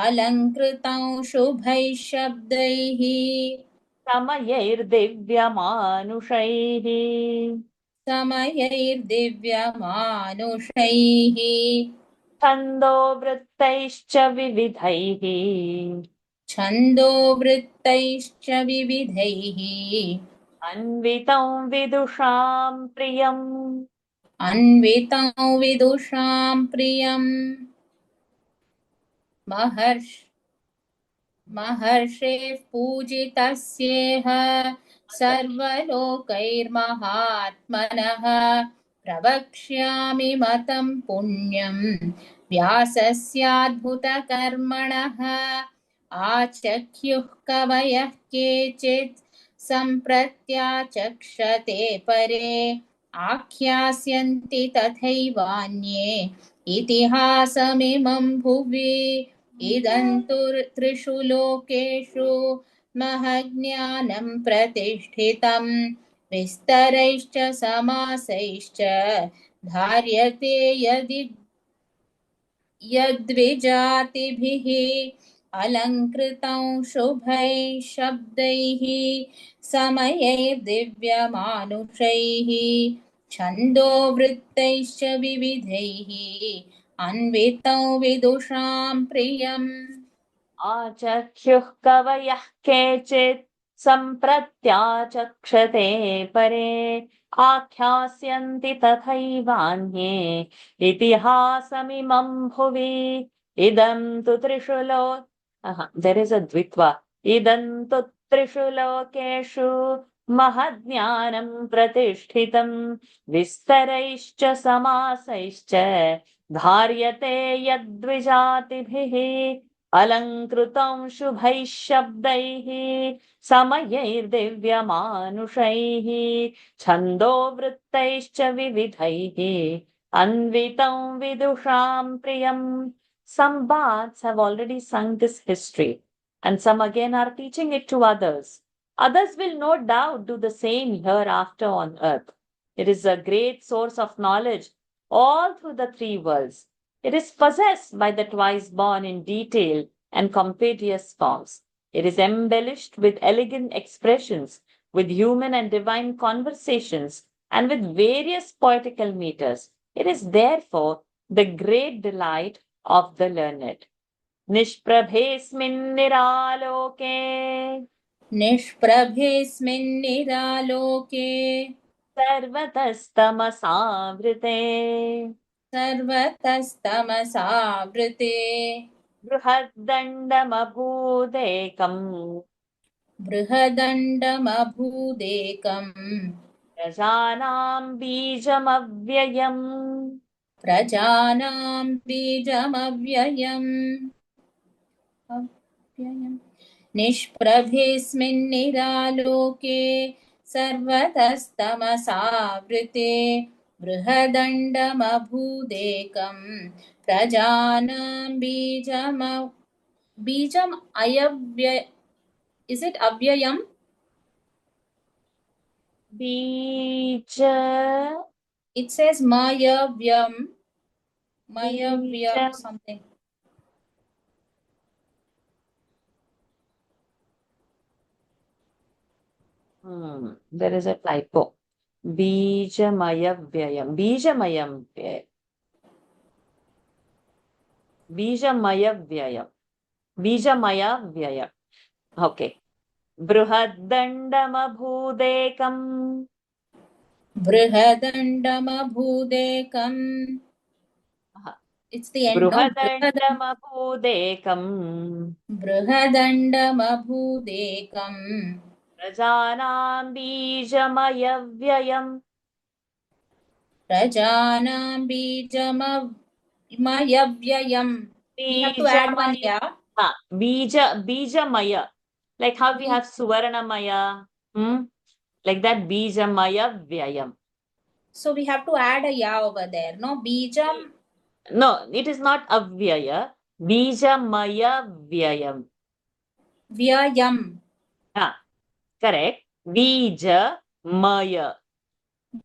अलङ्कृतं शुभैः शब्दैः समयैर्दिव्यमानुषैः समयैर्दिव्यमानुषैः छन्दोवृत्तैश्च विविधैः छन्दोवृत्तैश्च विविधैः अन्वितं विदुषां प्रियम् अन्वितं विदुषां प्रियम् महर्षेः पूजितस्येह सर्वलोकैर्महात्मनः प्रवक्ष्यामि मतं पुण्यं व्यासस्याद्भुतकर्मणः आचख्युः कवयः केचित् सम्प्रत्याचक्षते परे आख्यास्यन्ति तथैवान्ये इतिहासमिमं भुवि इदं तु त्रिषु लोकेषु महज्ञानं प्रतिष्ठितम् विस्तरैश्च समासैश्च धार्यते यद्विजातिभिः अलङ्कृतं शुभैः शब्दैः समयैर्दिव्यमानुषैः छन्दोवृत्तैश्च विविधैः अन्वितं विदुषां प्रियम् आचख्युः कवयः केचित् सम्प्रत्याचक्षते परे आख्यास्यन्ति तथैवान्ये इतिहासमिमं भुवि इदं तु त्रिषु देयर इज अ द्वित्वा इदं तु त्रिषु लोकेषु महज्ञानं प्रतिष्ठितं विस्तरैश्च समासैश्च धार्यते यद्विजातिभिः अलङ्कृतं शुभैः शब्दैः समयैर्दिव्यमानुषैः छन्दोवृत्तैश्च विविधैः अन्वितं विदुषां प्रियम्. Some bards have already sung this history, and some again are teaching it to others. Others will no doubt do the same hereafter on earth. It is a great source of knowledge all through the three worlds. It is possessed by the twice born in detail and copious forms. It is embellished with elegant expressions, with human and divine conversations, and with various poetical meters. It is therefore the great delight of the learned. निष्प्रभेऽस्मिन्निरालोके निष्प्रभेऽस्मिन्निरालोके सर्वतस्तमसावृते सर्वतस्तमसावृते बृहद्दण्डमभूदेकम् बृहदण्डमभूदेकम् प्रजानां बीजमव्ययम् प्रजानां बीजमव्ययम् निष्प्रभेऽस्मिन्निरालोके सर्वतस्तमसावृते बृहदण्डमभूदेकं प्रजानां बीजम् अयव्यय. Is it avyayam? बीज It says mayavyam. Mayavya something. There is a typo. Bijamayavyayam. Bijamayavyayam. Bijamayavyayam. Okay. Bruhaddandamabhudekam. बृहदण्डमभूदेकम्. It's the end, no? Brihadandamabhudekam Brihadandamabhudekam Prajanam Bijamayavvyayam. Prajanam Bijamayavvyayam. We have to add one, yeah? Bijamaya. Like how we have Suvarnamaya. Like that Bijamaya Vyayam. So we have to add a ya over there, no? Bijam. No, it is not Avyaya. Bijamaya Vyayam. Vyayam. Correct. Bijamaya.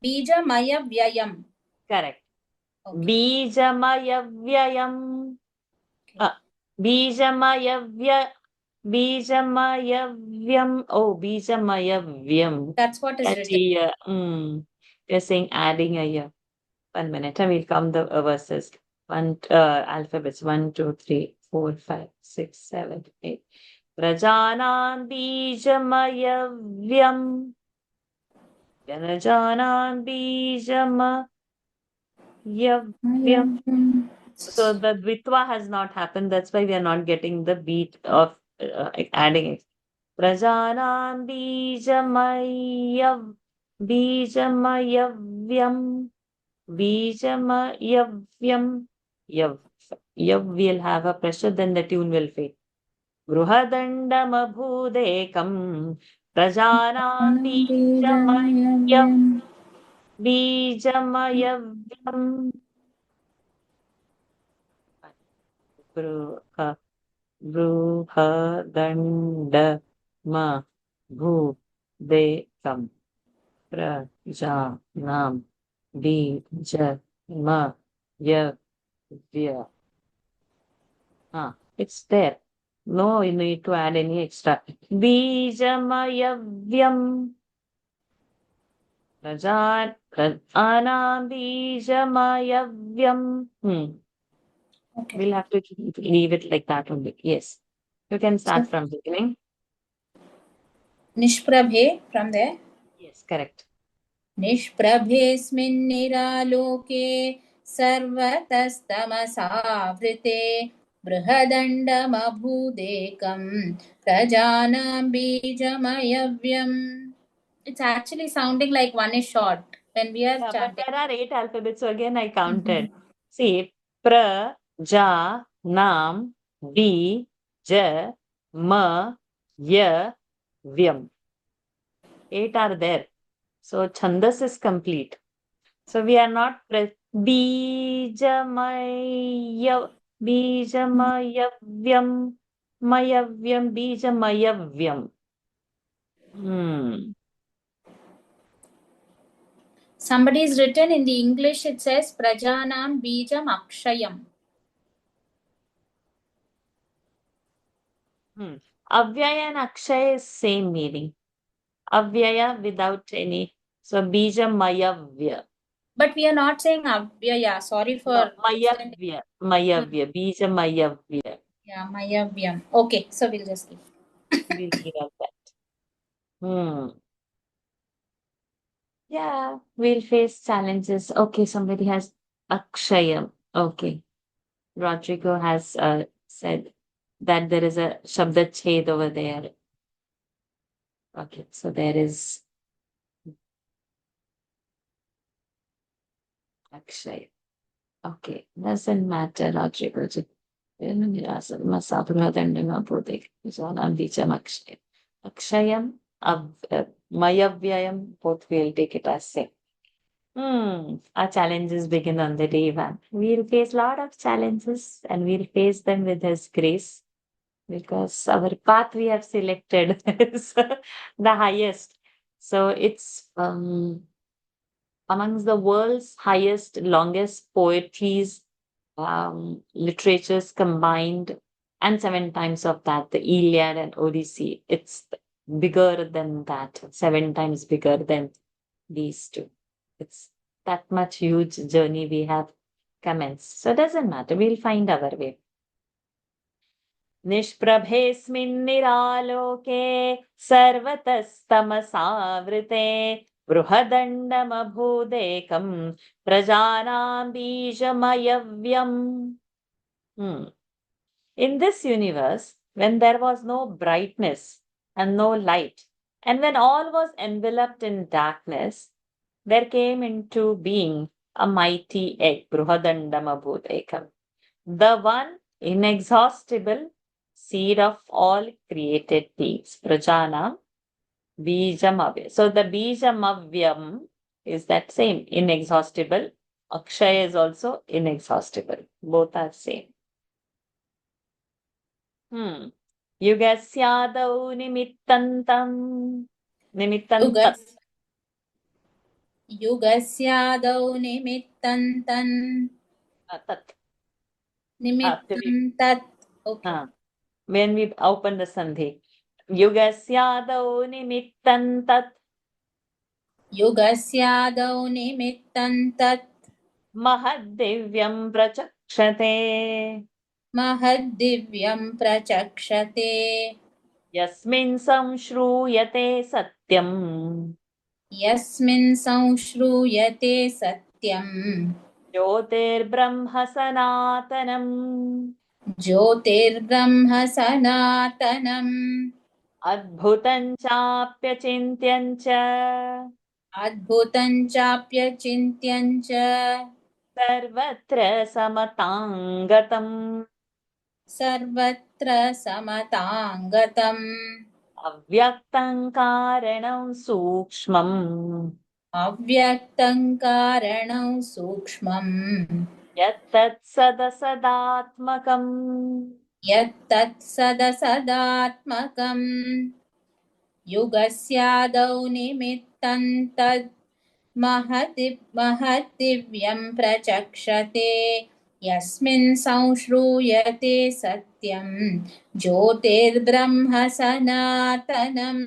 Bijamaya Vyayam. Correct. Okay. Bijamaya Vyayam. Bijamayavyam. Oh, Bijamayavyam. That's what is That's written. They're saying adding a year. 1 minute. I will count the verses. Alphabets. 1, 2, 3, 4, 5, 6, 7, 8. Prajanam Bijamayavyam. Prajanam Bijamayavyam. So the Dvitva has not happened. That's why we are not getting the beat of adding it. Prajanam Bijamayavyam. Bijamayavyam. Yav will have a pressure, then the tune will fade. Brihadandamabhudekam. Prajanam Bijamayavyam. Brihadandamabhudekam. Prajanam Bijamayavya. It's there. No, you need to add any extra. Bijamayavyam. Prajanam Bijamayavyam. Okay. We'll have to leave it like that only. Yes. You can start from beginning. Nishprabhe from there. Yes, correct. निष्प्रभेऽस्मिन् निरालोके सर्वतस्तमसावृते बृहदण्डमभूदेकं प्रजानां बीजमयव्यम्. It's actually sounding like one is short when we are But chanting. there are 8 alphabets, so again I counted. See, pra, ja, nam, vi, ja, ma, ya, vyam. 8 are there. So chandas is complete. So we are not Bijamayavyam, Mayavyam, Bijamayavyam. Somebody's written in the English, it says Prajanam Bijam Akshayam. Avyaya and Akshaya is same meaning. Avyaya without any. So Bijamayavya. But we are not saying Avyaya. Sorry for... No, Mayavya. Mayavya. Bijamayavya. Yeah, Mayavyam. Okay, so we'll just keep. We'll leave at that. Yeah, we'll face challenges. Okay, somebody has Akshayam. Okay. Rodrigo has said that there is a Shabda Ched over there. Okay, so there is Akshay. Okay, doesn't matter, Rodrigo. Akshayam, Mayavyayam, both we'll take it as same. Our challenges begin on the day one. We'll face a lot of challenges and we'll face them with His grace because our path we have selected is the highest. So it's amongst the world's highest, longest poetries, literatures combined, and 7 times of that, the Iliad and Odyssey. It's bigger than that, 7 times bigger than these two. It's that much huge journey we have commenced. So it doesn't matter. We'll find our way. निष्प्रभेऽस्मिन् निरालोके सर्वतस्तमसावृते बृहदण्डमभूदेकं प्रजानां बीजमयव्यम् In this universe, when there was no brightness and no light, and when all was enveloped in darkness, there came into being a mighty egg, Bruhadandamabhudekam, the one inexhaustible seed of all created beings, Prajanam Bijamavya. So the Bijamavyam is that same, inexhaustible. Akshaya is also inexhaustible. Both are same. Yugasyadau nimittantam. Nimittantat. युगस् युगस्यादौ निमित्तं Tat. निमित्तं तत्. Okay. When we open the sandhi. Yugasyadau nimittantat. युगस्यादौ निमित्तं तत् Mahaddivyam prachakshate. महद्दिव्यं प्रचक्षते Yasmin samshruyate satyam. यस्मिन् संश्रूयते सत्यम् Jyotirbrahma sanatanam. ज्योतिर्ब्रह्म सनातनम् Adbhutam chapyachintyan cha. अद्भुतं चाप्यचिन्त्यं च सर्वत्र समताङ्गतम्. सर्वत्र समताङ्गतम् अव्यक्तं कारणं सूक्ष्मम्. अव्यक्तं कारणं सूक्ष्मम् यत्तत् सदसदात्मकम्. यत्तत् सदसदात्मकम् युगस्यादौ निमित्तं तद् महद्दिव्यं प्रचक्षते यस्मिन् संश्रूयते सत्यं ज्योतिर्ब्रह्म सनातनम्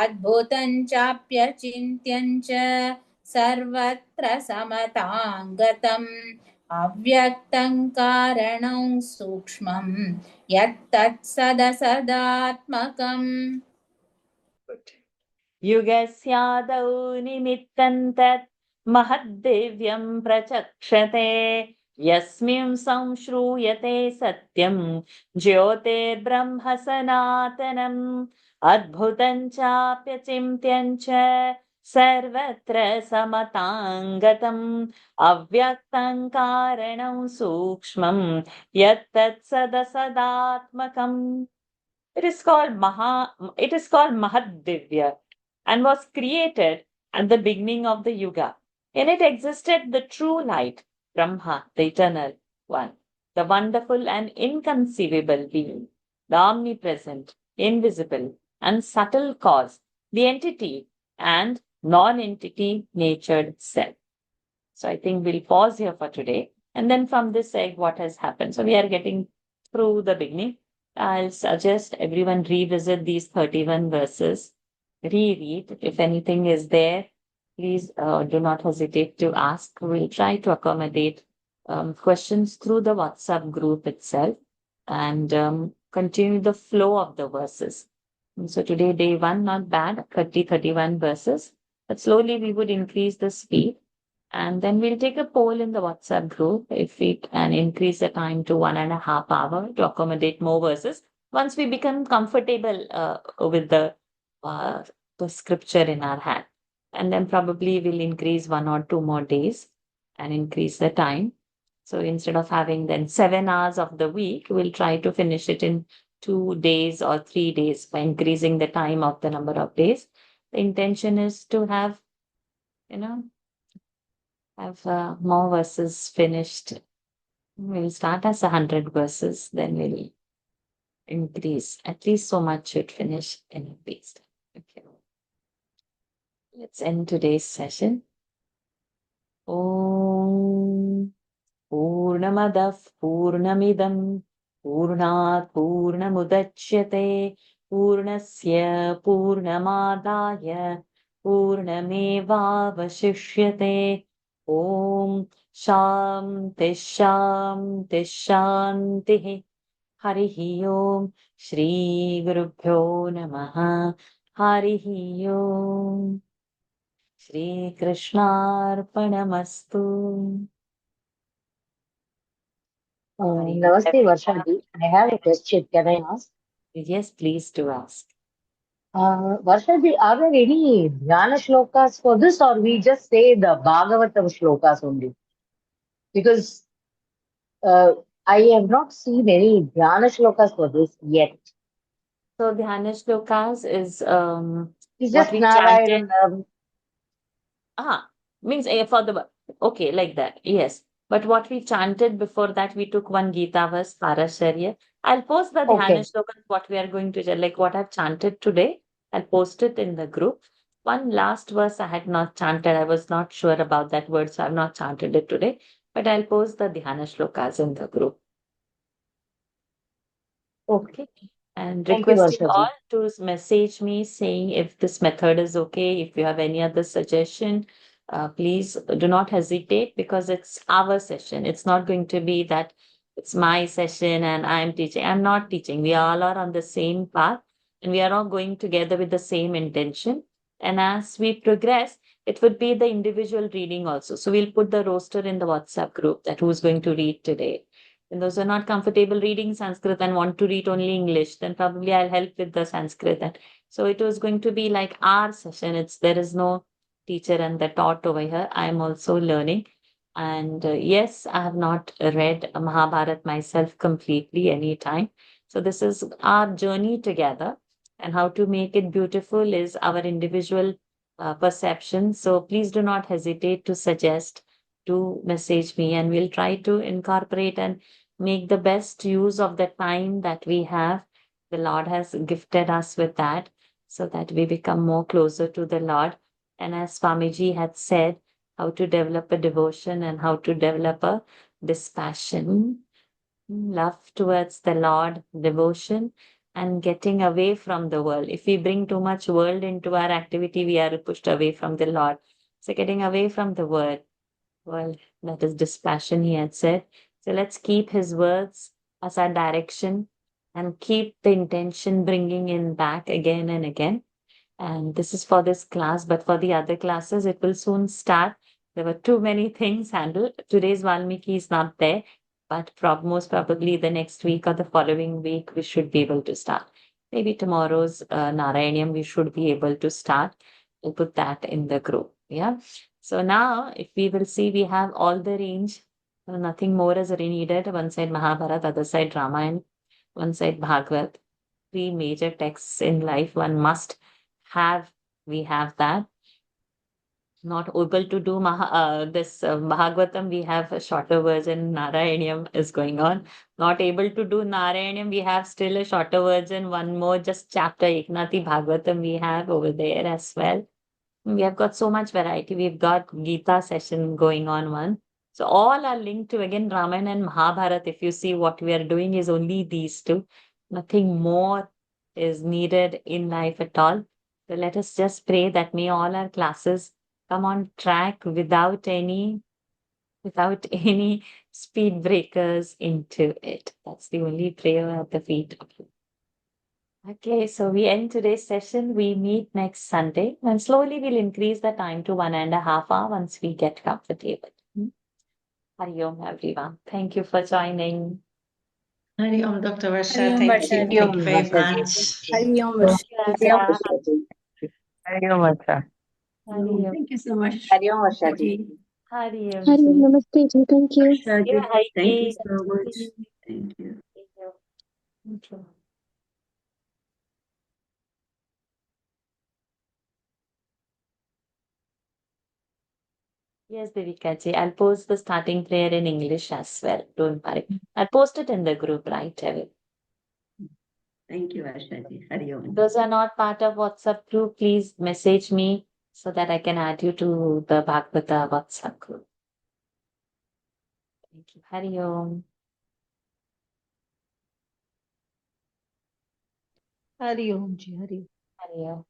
अद्भुतं चाप्यचिन्त्यं च सर्वत्र समताङ्गतम् अव्यक्तं कारणं सूक्ष्मं यत्तत् सदसदात्मकम्. युगस्यादौ निमित्तं तत् महद्दिव्यं प्रचक्षते यस्मिं संश्रूयते सत्यं ज्योतिर्ब्रह्म सनातनम् अद्भुतं चाप्यचिन्त्यं च सर्वत्र समताङ्गतम् अव्यक्तं कारणं सूक्ष्मं यत्तत् सदसदात्मकम्. It is called Mahadivya and was created at the beginning of the Yuga. In it existed the true light, Brahma, the eternal one, the wonderful and inconceivable being, the omnipresent, invisible, and subtle cause, the entity and non-entity natured self. So I think we'll pause here for today. And then from this egg, what has happened? So we are getting through the beginning. I'll suggest everyone revisit these 31 verses, reread. If anything is there, please do not hesitate to ask. We'll try to accommodate questions through the WhatsApp group itself and continue the flow of the verses. And so today, day one, not bad, 31 verses. But slowly we would increase the speed. And then we'll take a poll in the WhatsApp group if we can increase the time to 1.5 hours to accommodate more verses. Once we become comfortable with the scripture in our hand, and then probably we'll increase 1 or 2 more days and increase the time. So instead of having then 7 hours of the week, we'll try to finish it in 2 days or 3 days by increasing the time of the number of days. The intention is to have, more verses finished. We'll start as 100 verses, then we'll increase. At least so much should finish in a week's time. Okay. Let's end today's session. Om Purnamadah Purnamidam Purnat Purnamudachyate Purnasya Purnamadaya Purnamevavashishyate Om Shanti Shanti Shanti Harihi Om Shri Gurubhyo Namaha Harihi Om Shri Krishnarpanamastu. Namaste, Varshaji. I have a question. Can I ask? Yes, please do ask. Varshaji, are there any Jnana shlokas for this, or we just say the Bhagavatam shlokas only? Because uh, I have not seen any Jnana shlokas for this yet. So Dhyana Shlokas is It's what just we chanted. Narayan. Means for the okay, like that. Yes. But what we chanted before that, we took one Gita verse, Parasharya. I'll post the Dhyana Okay, Shlokas, what we are going to like what I've chanted today. I'll post it in the group. One last verse I had not chanted. I was not sure about that word, so I've not chanted it today. But I'll post the Dhyana Shlokas in the group. okay. Okay. And Thank you, requesting all Varshaji. to message me saying if this method is okay, if you have any other suggestion, please do not hesitate because it's our session. It's not going to be that it's my session and I'm teaching. I'm not teaching. We all are on the same path and we are all going together with the same intention. And as we progress, it would be the individual reading also. So we'll put the roster in the WhatsApp group that who's going to read today. And those who are not comfortable reading Sanskrit and want to read only English, then probably I'll help with the Sanskrit. And so it was going to be like our session. There is no teacher and the taught over here. I'm also learning. And yes, I have not read Mahabharata myself completely anytime. So this is our journey together. And how to make it beautiful is our individual perception. So please do not hesitate to suggest, to message me, and we'll try to incorporate and make the best use of the time that we have. The Lord has gifted us with that so that we become more closer to the Lord. And as Swamiji had said, how to develop a devotion and how to develop a dispassion, love towards the Lord, devotion, and getting away from the world. If we bring too much world into our activity, we are pushed away from the Lord. So getting away from the world. Well, that is dispassion, he had said. So let's keep his words as our direction and keep the intention bringing in back again and again. And this is for this class, but for the other classes, it will soon start. There were too many things handled. Today's Valmiki is not there, but most probably the next week or the following week, we should be able to start. Maybe tomorrow's Narayaniam, we should be able to start. We'll put that in the group. Yeah. So now, if we will see, we have all the range. Nothing more is needed. One side Mahabharata, other side Ramayana, one side Bhagavad. Three major texts in life one must have. We have that. Not able to do this Bhagavatam, we have a shorter version. Narayaniam is going on. Not able to do Narayaniam, we have still a shorter version. One more, just chapter Eknathi Bhagavatam we have over there as well. We have got so much variety. We've got Gita session going on one. So all are linked to again Ramayana and Mahabharata. If you see what we are doing is only these two. Nothing more is needed in life at all. So let us just pray that may all our classes come on track without any speed breakers into it. That's the only prayer at the feet of you. Okay, so we end today's session. We meet next Sunday, and slowly we'll increase the time to 1.5 hours once we get comfortable. Hari Om, everyone. Thank you for joining. Hari Om, Dr. Varsha. Hari Om, Thank Varsha. you. Thank you, Thank you very Varshaji. much. Hari Om, So, Yes, Hari Om, Varshaji. Hari Om. Thank you so much. Hari Om, Varshaji. Hari Om. Hari Om, Namaste ji. Thank you. Yeah, hi, Thank you Ki. so much. Thank you. Thank you. Yes, Devika ji. I'll post the starting prayer in English as well. Don't worry. I'll post it in the group right away. Thank you, Varshaji. Hari Om. Those are not part of WhatsApp group, please message me so that I can add you to the Bhagavata WhatsApp group. Thank you. Hari Om. Hari Om ji, Hari Om. Hari Om.